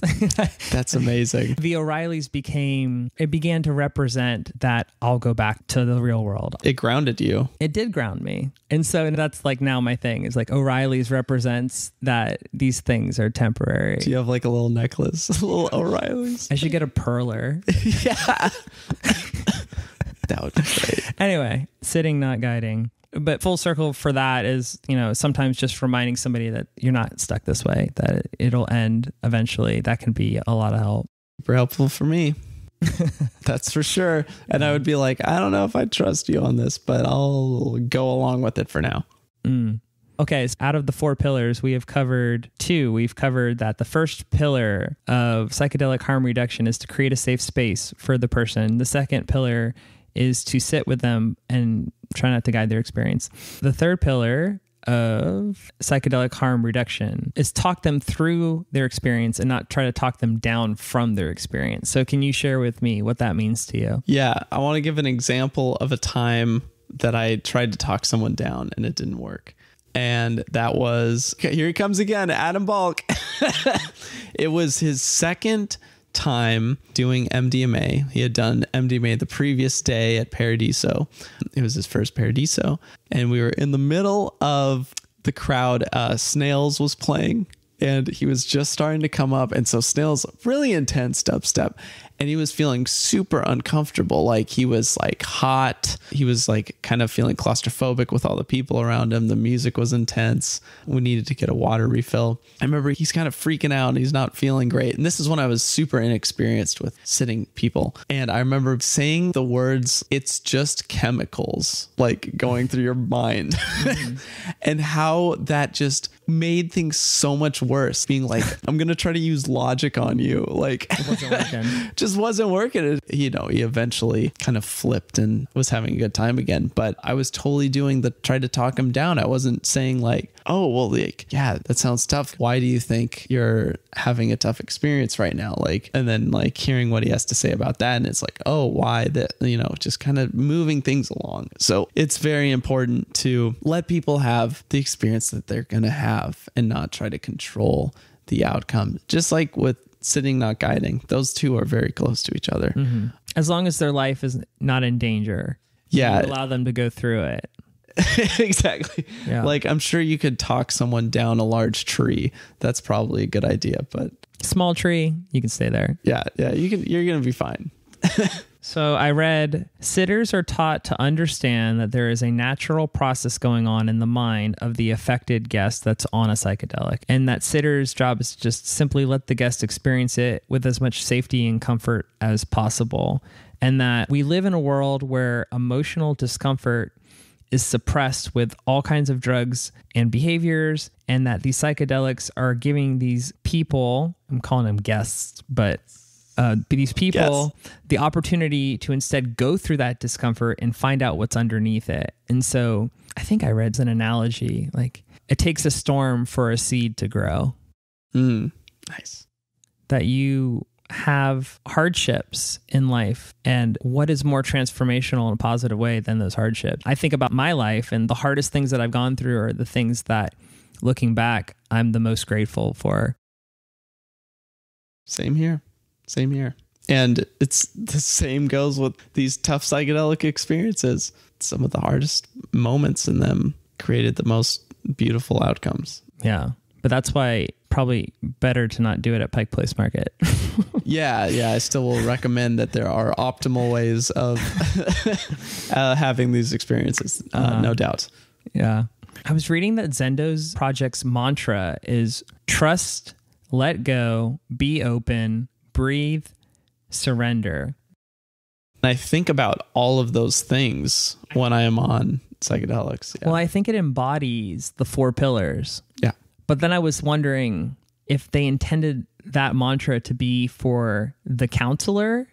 That's amazing. The O'Reilly's began to represent that I'll go back to the real world. It grounded you. It did ground me. And so that's like now my thing is like O'Reilly's represents that these things are temporary. Do you have like a little necklace, a little O'Reilly's? I should get a perler. Yeah. That would be great. Anyway, sitting, not guiding. But full circle for that is, sometimes just reminding somebody that you're not stuck this way, that it'll end eventually. That can be a lot of help. Super helpful for me. That's for sure. And I would be like, I don't know if I trust you on this, but I'll go along with it for now. Okay, so out of the 4 pillars, we have covered 2. We've covered that the first pillar of psychedelic harm reduction is to create a safe space for the person. The second pillar is to sit with them and try not to guide their experience. The third pillar of psychedelic harm reduction is talk them through their experience and not try to talk them down from their experience. So can you share with me what that means to you? Yeah, I want to give an example of a time that I tried to talk someone down and it didn't work. And that was, here he comes again, Adam Balk. It was his second time doing MDMA. He had done MDMA the previous day at Paradiso. It was his first Paradiso. And we were in the middle of the crowd. Snails was playing and he was just starting to come up. And so Snails, really intense dubstep. And he was feeling super uncomfortable. Like he was like hot. He was like kind of feeling claustrophobic with all the people around him. The music was intense. We needed to get a water refill. I remember he's kind of freaking out and he's not feeling great. And this is when I was super inexperienced with sitting people. And I remember saying the words, "It's just chemicals," like going through your mind. And how that just made things so much worse. Being like, I'm going to try to use logic on you. Like, It wasn't working. just wasn't working. He eventually kind of flipped and was having a good time again. But I was totally tried to talk him down. I wasn't saying like, oh, well, like, yeah, that sounds tough. Why do you think you're having a tough experience right now? Like, and then like hearing what he has to say about that. And it's like, oh, why that, just kind of moving things along. So it's very important to let people have the experience that they're going to have and not try to control the outcome. Just like with sitting, not guiding, those two are very close to each other. Mm-hmm. As long as their life is not in danger. Yeah. You allow them to go through it. Exactly. Yeah. Like, I'm sure you could talk someone down a large tree. That's probably a good idea, but Small tree, you can stay there. yeah, you're going to be fine. So I read, sitters are taught to understand that there is a natural process going on in the mind of the affected guest that's on a psychedelic, and that sitter's job is to just simply let the guest experience it with as much safety and comfort as possible. And that we live in a world where emotional discomfort is suppressed with all kinds of drugs and behaviors, and that these psychedelics are giving these people, I'm calling them guests, but these people, yes, the opportunity to instead go through that discomfort and find out what's underneath it. And so I think I read an analogy, like it takes a storm for a seed to grow. Nice. That you have hardships in life, and what is more transformational in a positive way than those hardships? I think about my life, and the hardest things that I've gone through are the things that, looking back, I'm the most grateful for. Same here. And it's the same goes with these tough psychedelic experiences. Some of the hardest moments in them created the most beautiful outcomes. Yeah. But that's why probably better to not do it at Pike Place Market. Yeah. I still will recommend that there are optimal ways of having these experiences. No doubt. Yeah. I was reading that Zendo's project's mantra is trust, let go, be open, breathe, surrender. I think about all of those things when I am on psychedelics. Yeah. Well, I think it embodies the 4 pillars. Yeah. But then I was wondering if they intended that mantra to be for the counselor.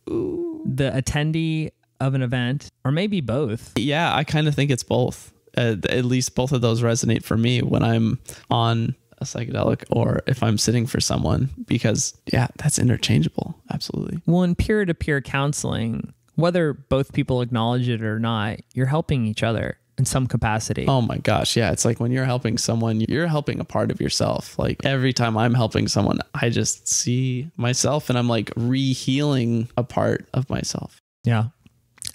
Ooh. the attendee of an event, or maybe both? Yeah, I kind of think it's both. At least both of those resonate for me when I'm on a psychedelic or if I'm sitting for someone, because yeah, that's interchangeable. Absolutely. Well, in peer-to-peer counseling, whether both people acknowledge it or not, you're helping each other in some capacity. Oh my gosh. Yeah. It's like when you're helping someone, you're helping a part of yourself. Like every time I'm helping someone, I just see myself and I'm like re-healing a part of myself. Yeah.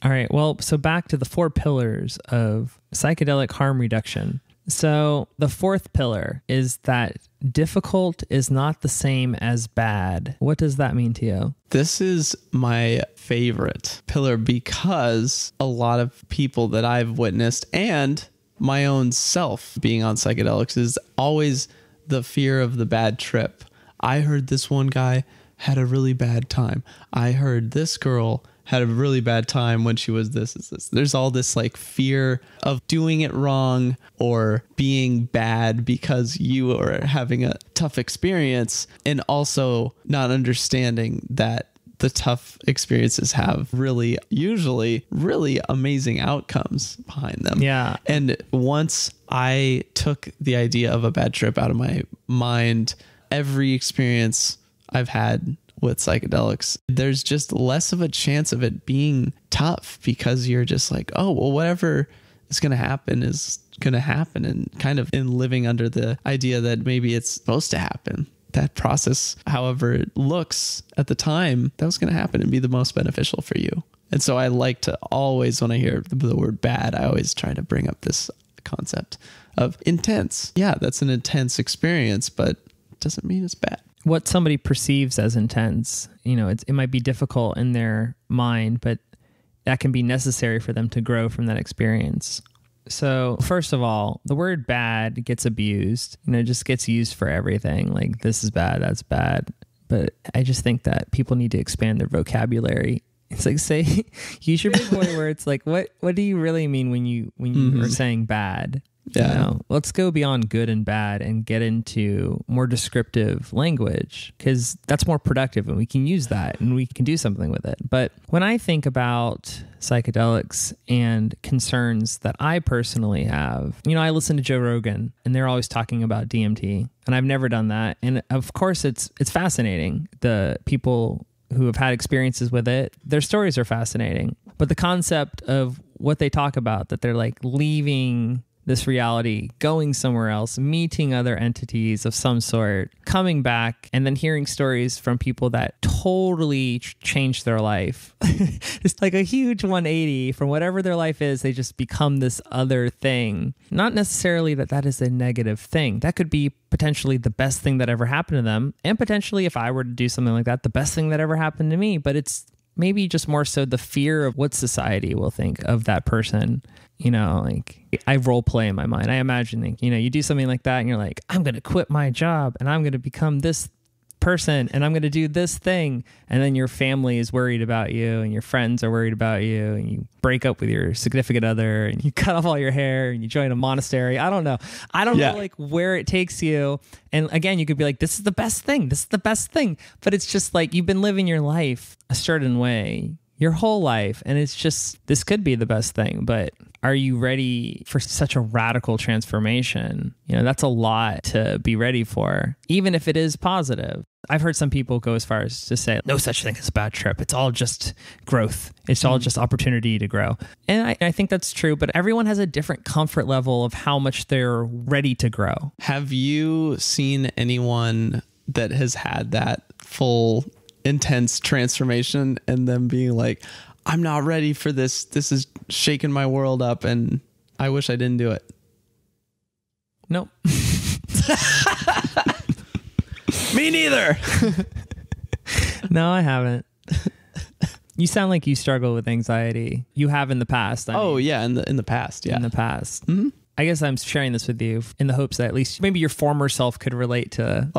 All right. Well, so back to the 4 pillars of psychedelic harm reduction. So the 4th pillar is that difficult is not the same as bad. What does that mean to you? This is my favorite pillar because a lot of people that I've witnessed and my own self being on psychedelics is always the fear of the bad trip. I heard this one guy had a really bad time. I heard this girl had a really bad time when she was this. There's all this like fear of doing it wrong or being bad because you are having a tough experience, and also not understanding that the tough experiences have usually really amazing outcomes behind them. Yeah. And once I took the idea of a bad trip out of my mind, every experience I've had with psychedelics, there's just less of a chance of it being tough because you're just like, oh, well, whatever is going to happen is going to happen, and kind of in living under the idea that maybe it's supposed to happen. That process, however it looks at the time, that was going to happen and be the most beneficial for you. And so I like to always, when I hear the word bad, I always try to bring up this concept of intense. Yeah, that's an intense experience, but it doesn't mean it's bad. What somebody perceives as intense, it might be difficult in their mind, but that can be necessary for them to grow from that experience. So first of all, the word bad gets abused, it just gets used for everything. Like, this is bad, that's bad. But I just think that people need to expand their vocabulary. It's like, use your big boy words. Like, what do you really mean when you are saying bad? Yeah. Let's go beyond good and bad and get into more descriptive language, because that's more productive and we can use that and we can do something with it. But when I think about psychedelics and concerns that I personally have, I listen to Joe Rogan and they're always talking about DMT, and I've never done that. And of course it's fascinating. The people who have had experiences with it, their stories are fascinating. But the concept of what they talk about, that they're like leaving this reality, going somewhere else, meeting other entities of some sort, coming back, and then hearing stories from people that totally changed their life. It's like a huge 180 from whatever their life is. They just become this other thing. Not necessarily that is a negative thing. That could be potentially the best thing that ever happened to them. And potentially, if I were to do something like that, the best thing that ever happened to me. But it's maybe just more so the fear of what society will think of that person. Like, I role play in my mind. I imagine, you do something like that and you're like, I'm going to quit my job and I'm going to become this person and I'm going to do this thing. And then your family is worried about you and your friends are worried about you, and you break up with your significant other and you cut off all your hair and you join a monastery. I don't know like where it takes you. And again, you could be like, this is the best thing. This is the best thing. But it's just like, you've been living your life a certain way your whole life. And it's just, this could be the best thing, but are you ready for such a radical transformation? That's a lot to be ready for, even if it is positive. I've heard some people go as far as to say, no such thing as a bad trip. It's all just growth. It's all just opportunity to grow. And I think that's true, but everyone has a different comfort level of how much they're ready to grow. Have you seen anyone that has had that full intense transformation and them being like, I'm not ready for this. This is shaking my world up and I wish I didn't do it? Nope. Me neither. No, I haven't. You sound like you struggle with anxiety. You have in the past. Yeah, in the past. Yeah, in the past. Mm-hmm. I guess I'm sharing this with you in the hopes that at least maybe your former self could relate to.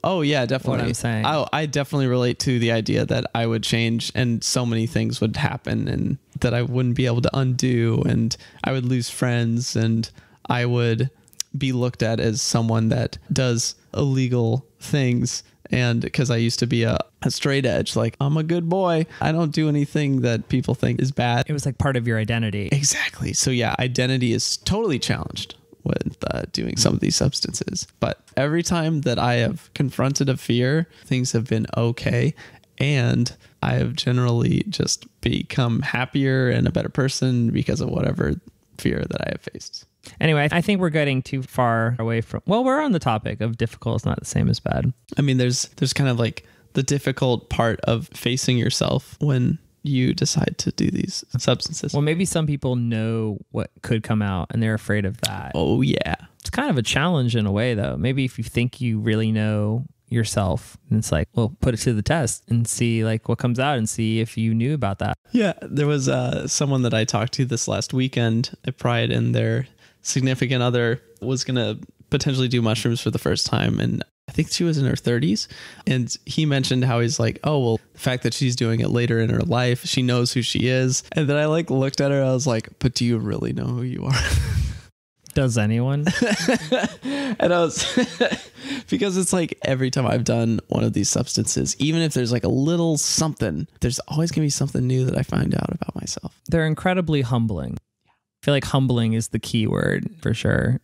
Yeah, definitely. What I'm saying. I definitely relate to the idea that I would change and so many things would happen and that I wouldn't be able to undo, and I would lose friends and I would be looked at as someone that does illegal things And because I used to be a straight edge, like, I'm a good boy. I don't do anything that people think is bad. It was like part of your identity. Exactly. So yeah, identity is totally challenged with doing some of these substances. But every time that I have confronted a fear, things have been okay. And I have generally just become happier and a better person because of whatever fear that I have faced. Anyway, I think we're getting too far away from, well, we're on the topic of difficult is not the same as bad. I mean, there's kind of like the difficult part of facing yourself when you decide to do these substances. Well, maybe some people know what could come out and they're afraid of that. Oh, yeah. It's kind of a challenge in a way, though. Maybe if you think you really know yourself, and it's like, well, put it to the test and see like what comes out and see if you knew about that. Yeah, there was someone that I talked to this last weekend at Pride, and their significant other was going to potentially do mushrooms for the first time. And I think she was in her 30s. And he mentioned how he's like, oh, well, the fact that she's doing it later in her life, she knows who she is. And then I like looked at her, I was like, but do you really know who you are? Does anyone? And I was, because it's like every time I've done one of these substances, even if there's like a little something, there's always going to be something new that I find out about myself. They're incredibly humbling. I feel like humbling is the key word for sure.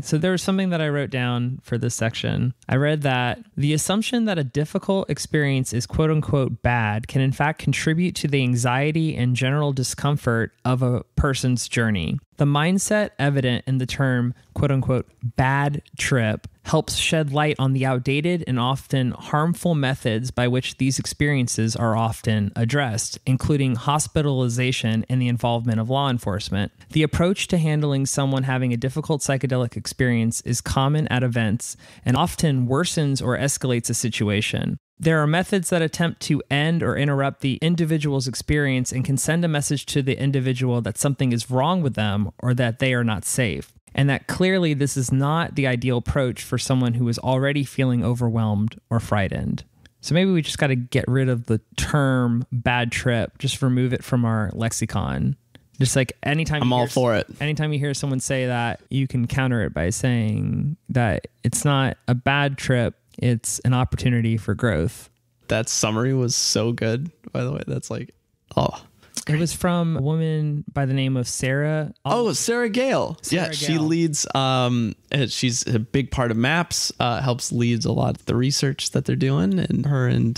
So there was something that I wrote down for this section. I read that the assumption that a difficult experience is quote unquote bad can in fact contribute to the anxiety and general discomfort of a person's journey. The mindset evident in the term quote unquote bad trip helps shed light on the outdated and often harmful methods by which these experiences are often addressed, including hospitalization and the involvement of law enforcement. The approach to handling someone having a difficult psychedelic experience is common at events and often worsens or escalates a situation. There are methods that attempt to end or interrupt the individual's experience and can send a message to the individual that something is wrong with them or that they are not safe. And that clearly this is not the ideal approach for someone who is already feeling overwhelmed or frightened. So maybe we just got to get rid of the term bad trip, just remove it from our lexicon. Just like anytime I'm all for it. Anytime you hear someone say that, you can counter it by saying that it's not a bad trip, it's an opportunity for growth. That summary was so good, by the way. That's like, oh. It was from a woman by the name of Sarah. Oh, Sarah Gale. Sarah Yeah, Gale. she leads, she's a big part of MAPS, helps leads a lot of the research that they're doing. And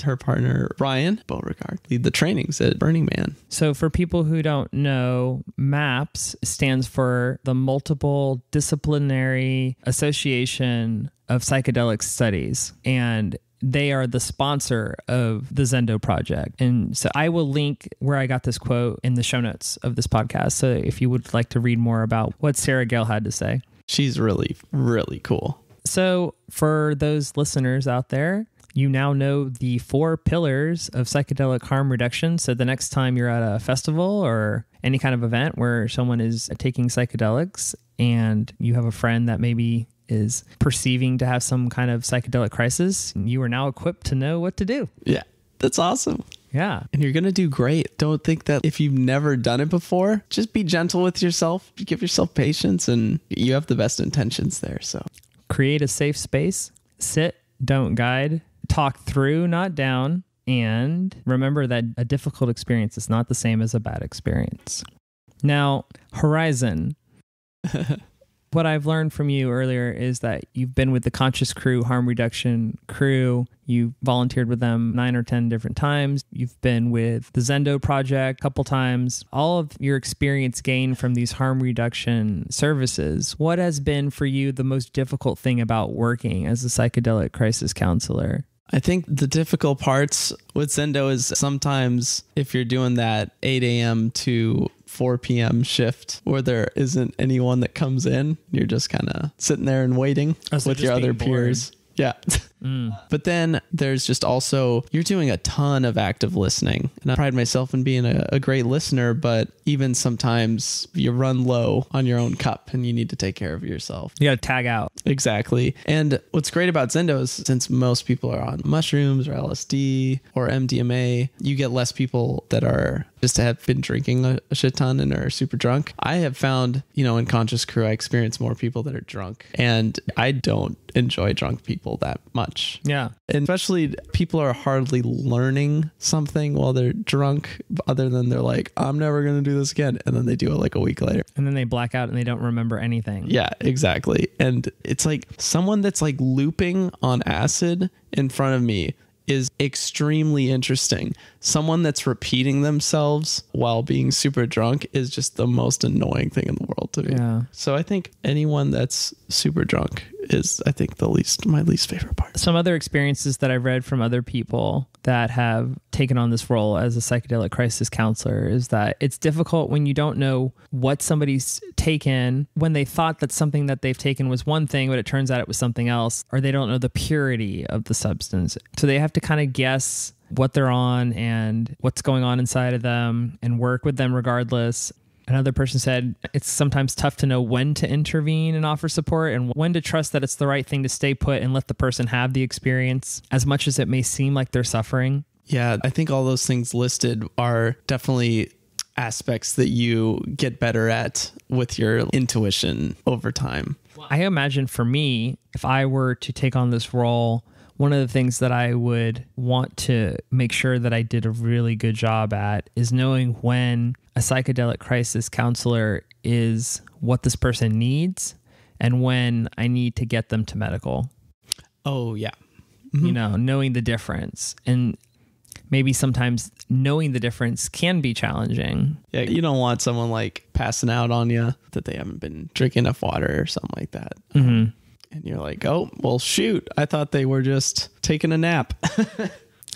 her partner, Brian Beauregard, lead the trainings at Burning Man. So for people who don't know, MAPS stands for the Multiple Disciplinary Association of Psychedelic Studies. And they are the sponsor of the Zendo Project. And so I will link where I got this quote in the show notes of this podcast. So if you would like to read more about what Sarah Gale had to say. She's really, really cool. So for those listeners out there, you now know the 4 pillars of psychedelic harm reduction. So the next time you're at a festival or any kind of event where someone is taking psychedelics and you have a friend that maybe is perceiving to have some kind of psychedelic crisis, you are now equipped to know what to do. Yeah, that's awesome. Yeah. And you're going to do great. Don't think that if you've never done it before, just be gentle with yourself, give yourself patience, and you have the best intentions there. So create a safe space, sit, don't guide, talk through, not down, and remember that a difficult experience is not the same as a bad experience. Now, Horizon. What I've learned from you earlier is that you've been with the Conscious Crew harm reduction crew. You volunteered with them 9 or 10 different times. You've been with the Zendo Project a couple times. All of your experience gained from these harm reduction services. What has been for you the most difficult thing about working as a psychedelic crisis counselor? I think the difficult parts with Zendo is sometimes if you're doing that 8 a.m. to 4 p.m. shift where there isn't anyone that comes in, you're just kind of sitting there and waiting with your other peers. Yeah. But then there's just also, you're doing a ton of active listening. And I pride myself in being a great listener, but even sometimes you run low on your own cup and you need to take care of yourself. You got to tag out. Exactly. And what's great about Zendo is since most people are on mushrooms or LSD or MDMA, you get less people that are just have been drinking a shit ton and are super drunk. I have found, in Conscious Crew, I experience more people that are drunk, and I don't enjoy drunk people that much. much. Yeah. And especially people are hardly learning something while they're drunk, other than they're like, I'm never going to do this again. And then they do it like a week later. And then they black out and they don't remember anything. Yeah, exactly. And it's like someone that's like looping on acid in front of me is extremely interesting. Someone that's repeating themselves while being super drunk is just the most annoying thing in the world to me. Yeah. So I think anyone that's super drunk is, I think, my least favorite part. Some other experiences that I've read from other people that have taken on this role as a psychedelic crisis counselor is that it's difficult when you don't know what somebody's taken, when they thought that something that they've taken was one thing, but it turns out it was something else, or they don't know the purity of the substance. So they have to kind of guess what they're on and what's going on inside of them and work with them regardless. Another person said it's sometimes tough to know when to intervene and offer support and when to trust that it's the right thing to stay put and let the person have the experience, as much as it may seem like they're suffering. Yeah, I think all those things listed are definitely aspects that you get better at with your intuition over time. I imagine for me, if I were to take on this role, one of the things that I would want to make sure that I did a really good job at is knowing when a psychedelic crisis counselor is what this person needs and when I need to get them to medical. Oh, yeah. Mm-hmm. You know, knowing the difference. And maybe sometimes knowing the difference can be challenging. Yeah, you don't want someone like passing out on you that they haven't been drinking enough water or something like that. Mm-hmm. And you're like, oh, well, shoot, I thought they were just taking a nap.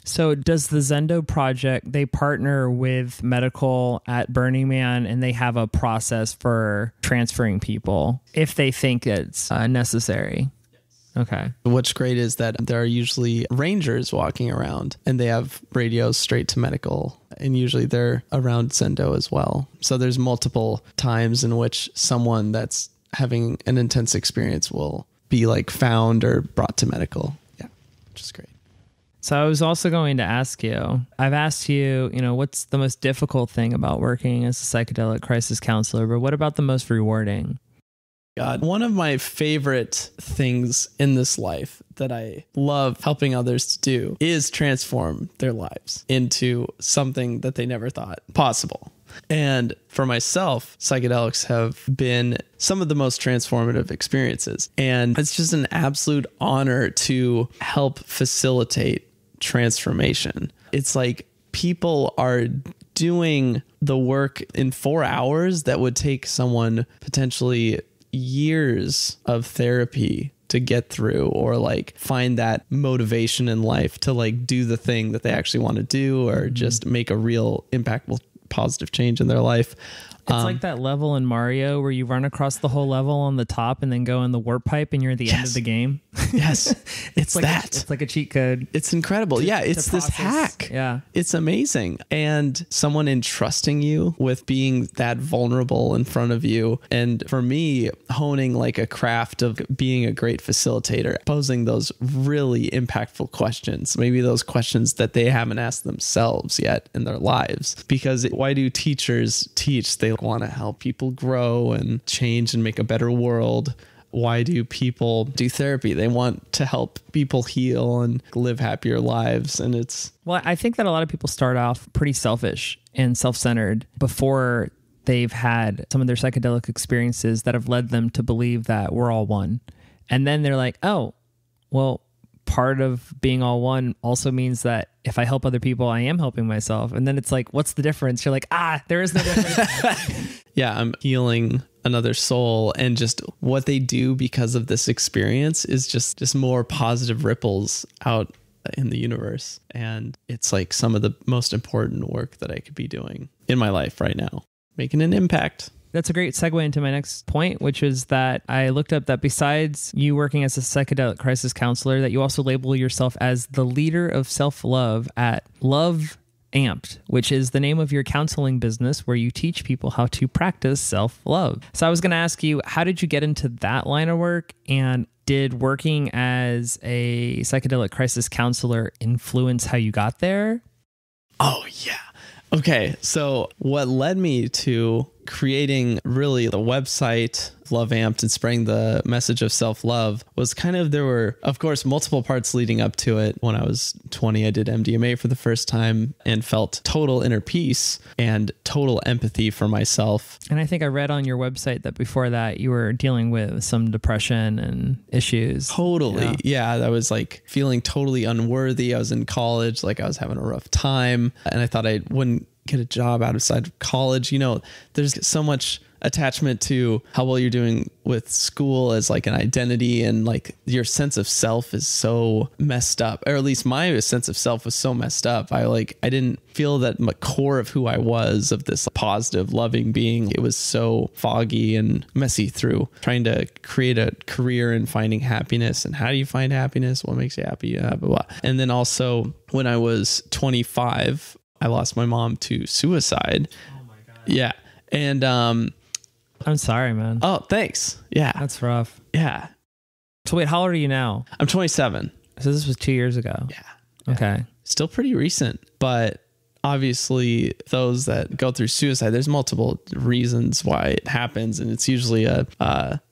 So does the Zendo Project, they partner with medical at Burning Man and they have a process for transferring people if they think it's necessary? Okay. What's great is that there are usually rangers walking around and they have radios straight to medical, and usually they're around Zendo as well. So there's multiple times in which someone that's having an intense experience will be like found or brought to medical. Yeah, which is great. So I was also going to ask you, I've asked you, what's the most difficult thing about working as a psychedelic crisis counselor, but what about the most rewarding? God, one of my favorite things in this life that I love helping others to do is transform their lives into something that they never thought possible. And for myself, psychedelics have been some of the most transformative experiences. And it's just an absolute honor to help facilitate transformation. It's like people are doing the work in 4 hours that would take someone potentially years of therapy to get through, or like find that motivation in life to like do the thing that they actually want to do, or just make a real impactful positive change in their life. It's like that level in Mario where you run across the whole level on the top and then go in the warp pipe and you're at the end of the game. Yes. It's that. It's like a cheat code. It's incredible. It's this hack. Yeah. It's amazing. And someone entrusting you with being that vulnerable in front of you. And for me, honing like a craft of being a great facilitator, posing those really impactful questions, maybe those questions that they haven't asked themselves yet in their lives. Because why do teachers teach? They want to help people grow and change and make a better world. Why do people do therapy? They want to help people heal and live happier lives. And well, I think that a lot of people start off pretty selfish and self-centered before they've had some of their psychedelic experiences that have led them to believe that we're all one. And then they're like, oh, well, part of being all one also means that if I help other people, I am helping myself. And then it's like, what's the difference? You're like, there is no difference. Yeah, I'm healing another soul, and just what they do because of this experience is just more positive ripples out in the universe. And it's like some of the most important work that I could be doing in my life right now, making an impact. That's a great segue into my next point, which is that I looked up that besides you working as a psychedelic crisis counselor, that you also label yourself as the leader of self-love at Love Amped, which is the name of your counseling business where you teach people how to practice self-love. So I was going to ask you, how did you get into that line of work? And did working as a psychedelic crisis counselor influence how you got there? Oh, yeah. Okay, so what led me to creating really the website Love Amped and spreading the message of self-love was kind of, there were, of course, multiple parts leading up to it. When I was 20, I did MDMA for the first time and felt total inner peace and total empathy for myself. And I think I read on your website that before that you were dealing with some depression and issues. Totally. Yeah. I was like feeling totally unworthy. I was in college, like I was having a rough time, and I thought I wouldn't get a job outside of college. You know, there's so much attachment to how well you're doing with school as like an identity, and like your sense of self is so messed up, or at least my sense of self was so messed up. I didn't feel that my core of who I was, of this positive, loving being. It was so foggy and messy through trying to create a career and finding happiness. And how do you find happiness? What makes you happy? Blah, blah, blah. And then also when I was 25, I lost my mom to suicide. Oh my God. Yeah. And, I'm sorry, man. oh, thanks. Yeah. That's rough. Yeah. So wait, how old are you now? I'm 27. So this was 2 years ago. Yeah. Okay. Still pretty recent, but obviously those that go through suicide, there's multiple reasons why it happens. And it's usually a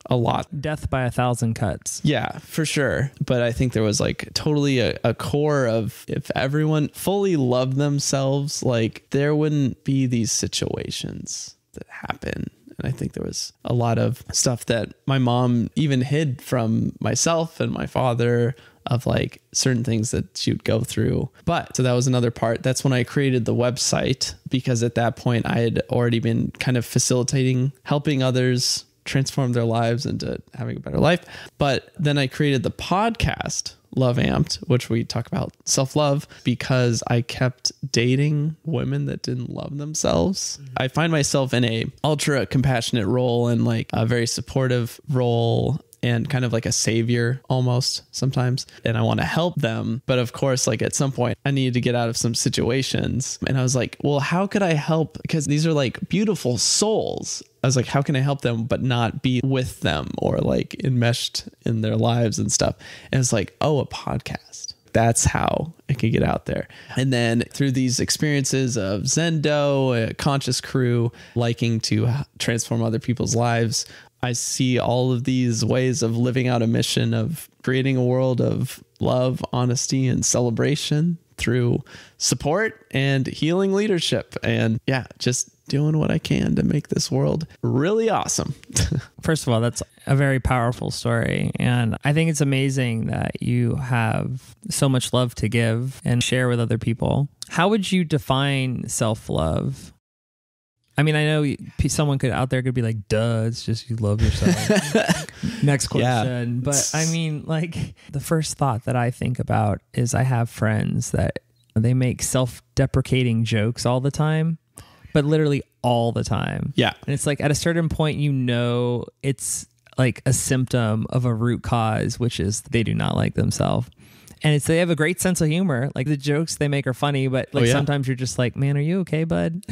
lot. Death by 1,000 cuts. Yeah, for sure. But I think there was like totally a core of, if everyone fully loved themselves, like there wouldn't be these situations that happen. And I think there was a lot of stuff that my mom even hid from myself and my father, of like certain things that she would go through. But so that was another part. That's when I created the website, because at that point I had already been kind of facilitating, helping others transform their lives into having a better life. But then I created the podcast Love Amped, which we talk about self-love, because I kept dating women that didn't love themselves. Mm-hmm. I find myself in a ultra compassionate role and like a very supportive role, and kind of like a savior almost sometimes. And I want to help them. But of course, like at some point I needed to get out of some situations. And I was like, well, how could I help? Because these are like beautiful souls. I was like, how can I help them but not be with them or like enmeshed in their lives and stuff? And it's like, oh, a podcast. That's how it can get out there. And then through these experiences of Zendo, a conscious crew, liking to transform other people's lives, I see all of these ways of living out a mission of creating a world of love, honesty, and celebration through support and healing leadership. And yeah, just doing what I can to make this world really awesome. First of all, that's a very powerful story. And I think it's amazing that you have so much love to give and share with other people. How would you define self-love? I mean, I know someone out there could be like, duh, it's just you love yourself. Next question. Yeah. But I mean, like the first thought that I think about is I have friends that they make self-deprecating jokes all the time, but literally all the time. Yeah. And it's like at a certain point, you know, it's like a symptom of a root cause, which is they do not like themselves. And they have a great sense of humor. Like the jokes they make are funny, but like sometimes you're just like, man, are you okay, bud?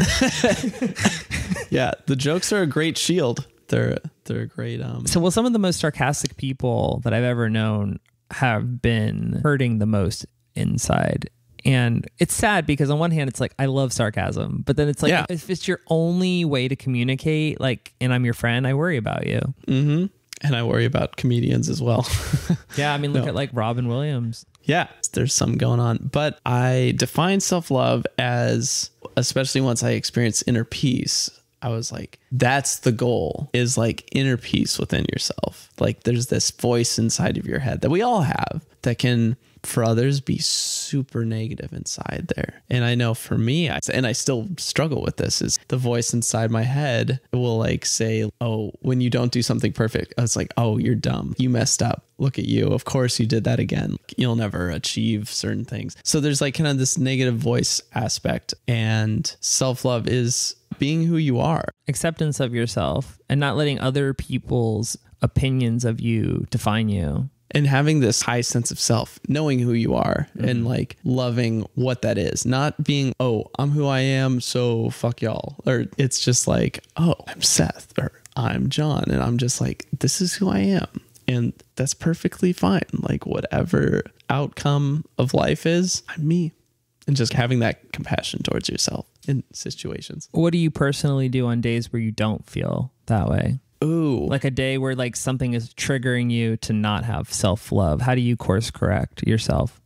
Yeah, the jokes are a great shield. They're a great. So, some of the most sarcastic people that I've ever known have been hurting the most inside. And it's sad because on one hand, it's like, I love sarcasm, but then it's like, if it's your only way to communicate, like, and I'm your friend, I worry about you. Mm-hmm. And I worry about comedians as well. Yeah, I mean, look at like Robin Williams. Yeah, there's some going on. But I define self-love as, especially once I experienced inner peace, I was like, that's the goal, is like inner peace within yourself. Like there's this voice inside of your head that we all have that can, for others, be super negative inside there. And I know for me, and I still struggle with this, is the voice inside my head will like say, oh, when you don't do something perfect, it's like, oh, you're dumb. You messed up. Look at you. Of course you did that again. You'll never achieve certain things. So there's like kind of this negative voice aspect, and self-love is being who you are. Acceptance of yourself and not letting other people's opinions of you define you. And having this high sense of self, knowing who you are, and like loving what that is, not being, oh, I'm who I am, so fuck y'all. Or it's just like, oh, I'm Seth, or I'm John. And I'm just like, this is who I am. And that's perfectly fine. Like whatever outcome of life is, I'm me. And just having that compassion towards yourself. in situations. What do you personally do on days where you don't feel that way? Ooh. Like a day where like something is triggering you to not have self-love. How do you course correct yourself?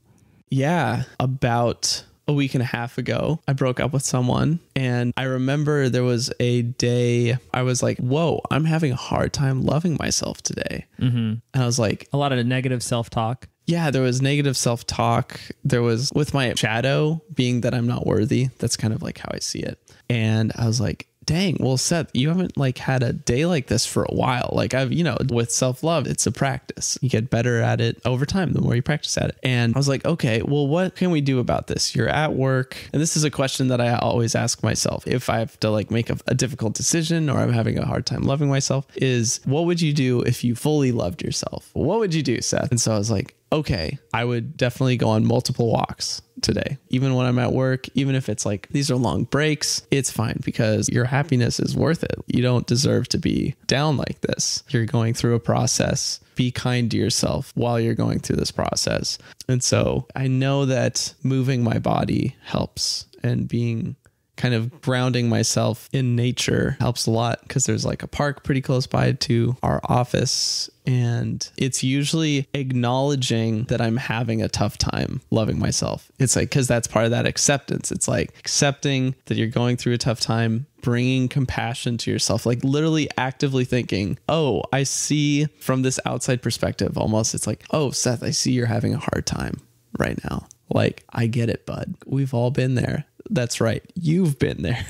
Yeah. About a week and a half ago, I broke up with someone, and I remember there was a day I was like, whoa, I'm having a hard time loving myself today. Mm-hmm. And I was like, a lot of negative self-talk. Yeah, there was negative self-talk. There was with my shadow being that I'm not worthy. That's kind of like how I see it. And I was like, dang, well, Seth, you haven't like had a day like this for a while. Like I've, with self-love, it's a practice. You get better at it over time, the more you practice at it. And I was like, okay, well, what can we do about this? You're at work. And this is a question that I always ask myself. If I have to like make a difficult decision or I'm having a hard time loving myself, is what would you do if you fully loved yourself? What would you do, Seth? And so I was like, okay, I would definitely go on multiple walks today. Even when I'm at work, even if it's like, these are long breaks, it's fine because your happiness is worth it. You don't deserve to be down like this. You're going through a process. Be kind to yourself while you're going through this process. And so I know that moving my body helps, and being kind of grounding myself in nature helps a lot, because there's like a park pretty close by to our office. And it's usually acknowledging that I'm having a tough time loving myself. It's like, because that's part of that acceptance. It's like accepting that you're going through a tough time, bringing compassion to yourself, like literally actively thinking, oh, I see from this outside perspective, almost. It's like, oh, Seth, I see you're having a hard time right now. Like, I get it, bud. We've all been there. That's right. You've been there.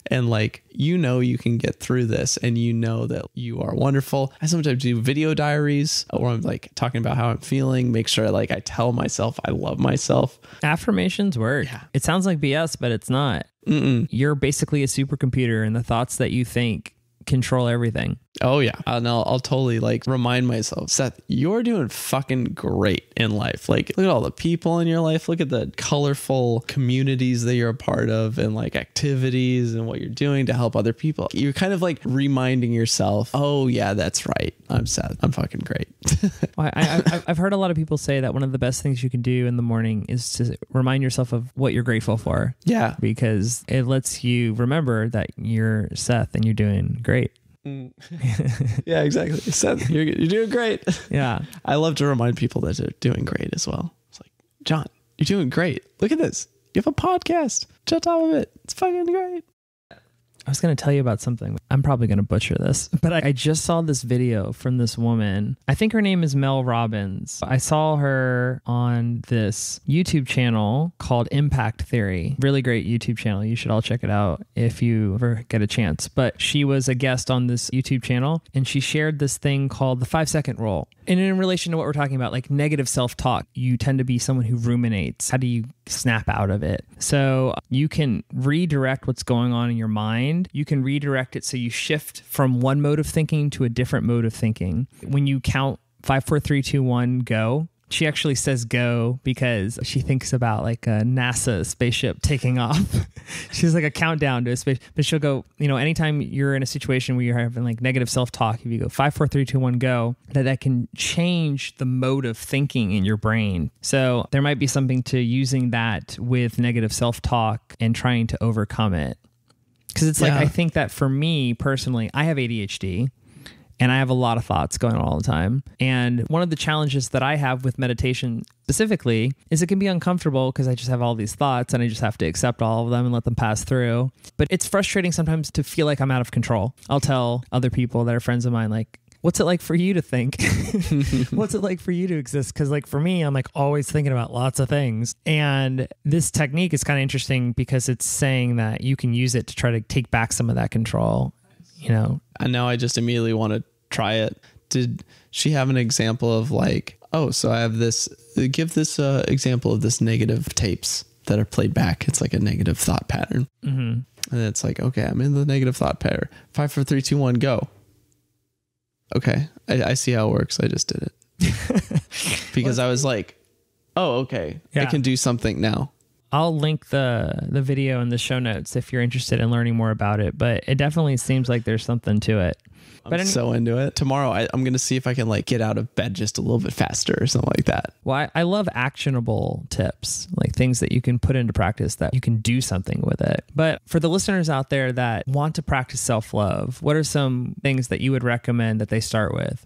And like, you can get through this, and that you are wonderful. I sometimes do video diaries where I'm like talking about how I'm feeling, make sure like I tell myself I love myself. Affirmations work. Yeah. It sounds like BS, but it's not. You're basically a supercomputer, and the thoughts that you think control everything. Oh yeah. And I'll totally like remind myself, Seth, you're doing fucking great in life. Like, look at all the people in your life. Look at the colorful communities that you're a part of, and like activities and what you're doing to help other people. You're kind of like reminding yourself, oh yeah, that's right. I'm Seth. I'm fucking great. I've heard a lot of people say that one of the best things you can do in the morning is to remind yourself of what you're grateful for. Yeah. Because it lets you remember that you're Seth and you're doing great. Yeah, exactly. Seth, you're doing great. Yeah. I love to remind people that they're doing great as well. It's like, John, you're doing great. Look at this. You have a podcast. On top of it. It's fucking great. I was going to tell you about something. I'm probably going to butcher this, but I just saw this video from this woman. I think her name is Mel Robbins. I saw her on this YouTube channel called Impact Theory. Really great YouTube channel. You should all check it out if you ever get a chance. But she was a guest on this YouTube channel, and she shared this thing called the 5-second rule. And in relation to what we're talking about, like negative self-talk, you tend to be someone who ruminates. How do you snap out of it? So you can redirect what's going on in your mind. You can redirect it so you shift from one mode of thinking to a different mode of thinking. When you count 5, 4, 3, 2, 1, go. She actually says go because she thinks about like a NASA spaceship taking off. She's like a countdown to a space, but she'll go, anytime you're in a situation where you're having like negative self-talk, if you go 5, 4, 3, 2, 1, go, that can change the mode of thinking in your brain. So there might be something to using that with negative self-talk and trying to overcome it. Because it's like, I think that for me personally, I have ADHD. And I have a lot of thoughts going on all the time. And one of the challenges that I have with meditation specifically is it can be uncomfortable because I just have all these thoughts and I just have to accept all of them and let them pass through. But it's frustrating sometimes to feel like I'm out of control. I'll tell other people that are friends of mine, like, what's it like for you to think? What's it like for you to exist? Because like for me, I'm like always thinking about lots of things. And this technique is kind of interesting because it's saying that you can use it to try to take back some of that control. And now I just immediately want to try it. Did she have an example of like, oh, so I have this, give this example of this negative tapes that are played back. It's like a negative thought pattern. Mm-hmm. And it's like, okay, I'm in the negative thought pattern. 5, 4, 3, 2, 1, go. Okay. I see how it works. I just did it because I was like, oh, okay. Yeah. I can do something now. I'll link the video in the show notes if you're interested in learning more about it, but it definitely seems like there's something to it. I'm so into it. Tomorrow, I'm going to see if I can like get out of bed just a little bit faster or something like that. Well, I love actionable tips, like things that you can put into practice that you can do something with it. But for the listeners out there that want to practice self-love, what are some things that you would recommend that they start with?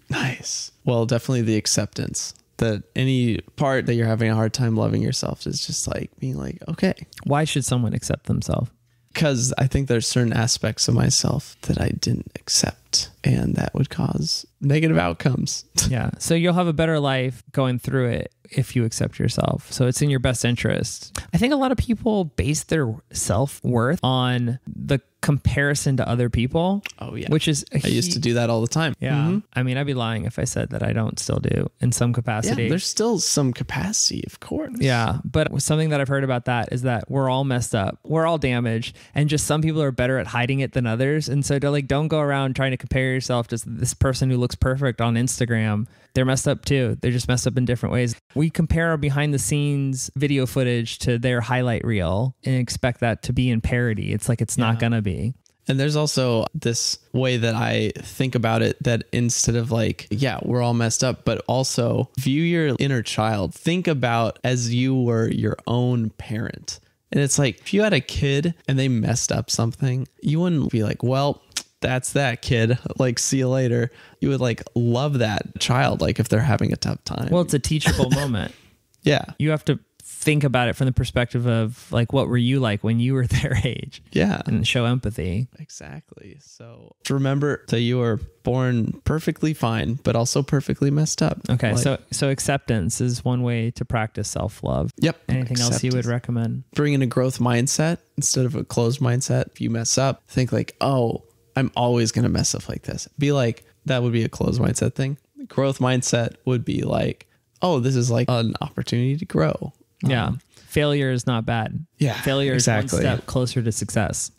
Nice. Well, definitely the acceptance that any part that you're having a hard time loving yourself is just like being like, okay. Why should someone accept themselves? Because I think there's certain aspects of myself that I didn't accept, and that would cause negative outcomes. Yeah. So you'll have a better life going through it if you accept yourself. So it's in your best interest. I think a lot of people base their self-worth on the comparison to other people. Oh, yeah. Which is I used to do that all the time. Yeah. Mm-hmm. I mean, I'd be lying if I said that I don't still do in some capacity. Yeah, there's still some capacity, of course. Yeah. But something that I've heard about that is that we're all messed up. We're all damaged. And just some people are better at hiding it than others. And so don't go around trying to compare yourself to this person who looks perfect on Instagram. They're messed up too. They're just messed up in different ways. We compare our behind the scenes video footage to their highlight reel and expect that to be in parody. It's like, it's not going to be. And there's also this way that I think about it, that instead of like, yeah, we're all messed up, but also view your inner child. Think about as you were your own parent. And it's like, if you had a kid and they messed up something, you wouldn't be like, well, that's that kid. Like, see you later. You would like love that child. Like if they're having a tough time. Well, it's a teachable moment. Yeah. You have to think about it from the perspective of like, what were you like when you were their age? Yeah. And show empathy. Exactly. So remember that you were born perfectly fine, but also perfectly messed up. Okay. So acceptance is one way to practice self-love. Yep. Anything else you would recommend? Bring in a growth mindset instead of a closed mindset. If you mess up, think like, oh, I'm always going to mess up like this. Be like, that would be a closed mindset thing. Growth mindset would be like, oh, this is like an opportunity to grow. Yeah. Failure is not bad. Yeah. Failure is one step closer to success.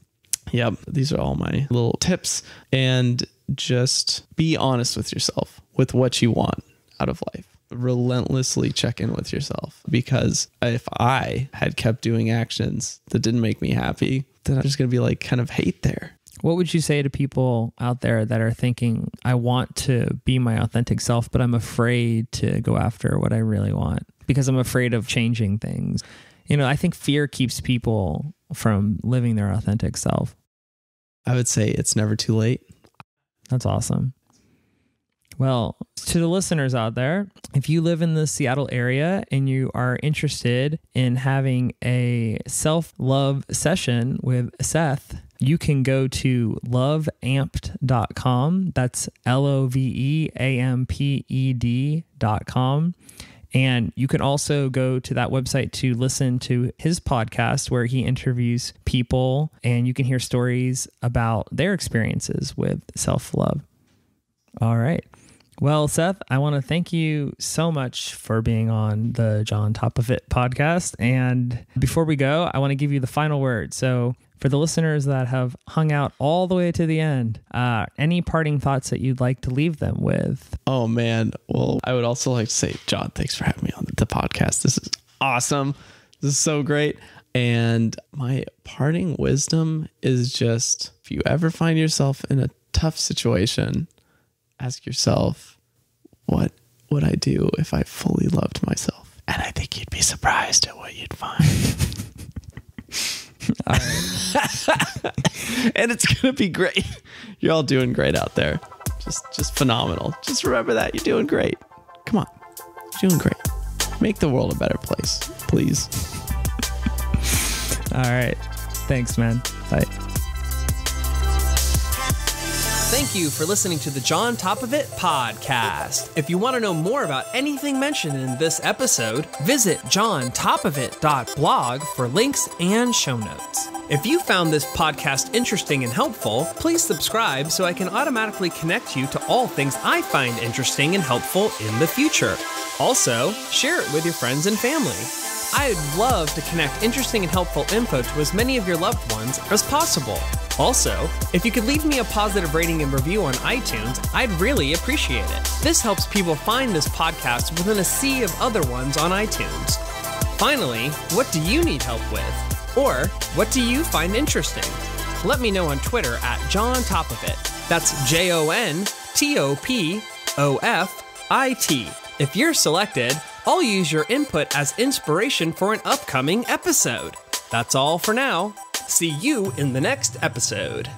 Yep. These are all my little tips. And just be honest with yourself with what you want out of life. Relentlessly check in with yourself. Because if I had kept doing actions that didn't make me happy, then I'm just going to be like kind of hate there. What would you say to people out there that are thinking, I want to be my authentic self, but I'm afraid to go after what I really want because I'm afraid of changing things? You know, I think fear keeps people from living their authentic self. I would say it's never too late. That's awesome. Well, to the listeners out there, if you live in the Seattle area and you are interested in having a self-love session with Seth, you can go to loveamped.com. That's loveamped.com. And you can also go to that website to listen to his podcast where he interviews people and you can hear stories about their experiences with self-love. All right. Well, Seth, I want to thank you so much for being on the John Top of It podcast. And before we go, I want to give you the final word. So for the listeners that have hung out all the way to the end, any parting thoughts that you'd like to leave them with? Oh, man. Well, I would also like to say, John, thanks for having me on the podcast. This is awesome. This is so great. And my parting wisdom is just, if you ever find yourself in a tough situation, ask yourself, what would I do if I fully loved myself? And I think you'd be surprised at what you'd find. All right. And it's going to be great. You're all doing great out there. Just phenomenal. Just remember that. You're doing great. Come on. You're doing great. Make the world a better place, please. All right. Thanks, man. Bye. Thank you for listening to the John Top of It podcast. If you want to know more about anything mentioned in this episode, visit johntopofit.blog for links and show notes. If you found this podcast interesting and helpful, please subscribe so I can automatically connect you to all things I find interesting and helpful in the future. Also, share it with your friends and family. I'd love to connect interesting and helpful info to as many of your loved ones as possible. Also, if you could leave me a positive rating and review on iTunes, I'd really appreciate it. This helps people find this podcast within a sea of other ones on iTunes. Finally, what do you need help with? Or what do you find interesting? Let me know on Twitter at JohnTopOfIt. That's JONTOPOFIT. If you're selected, I'll use your input as inspiration for an upcoming episode. That's all for now. See you in the next episode.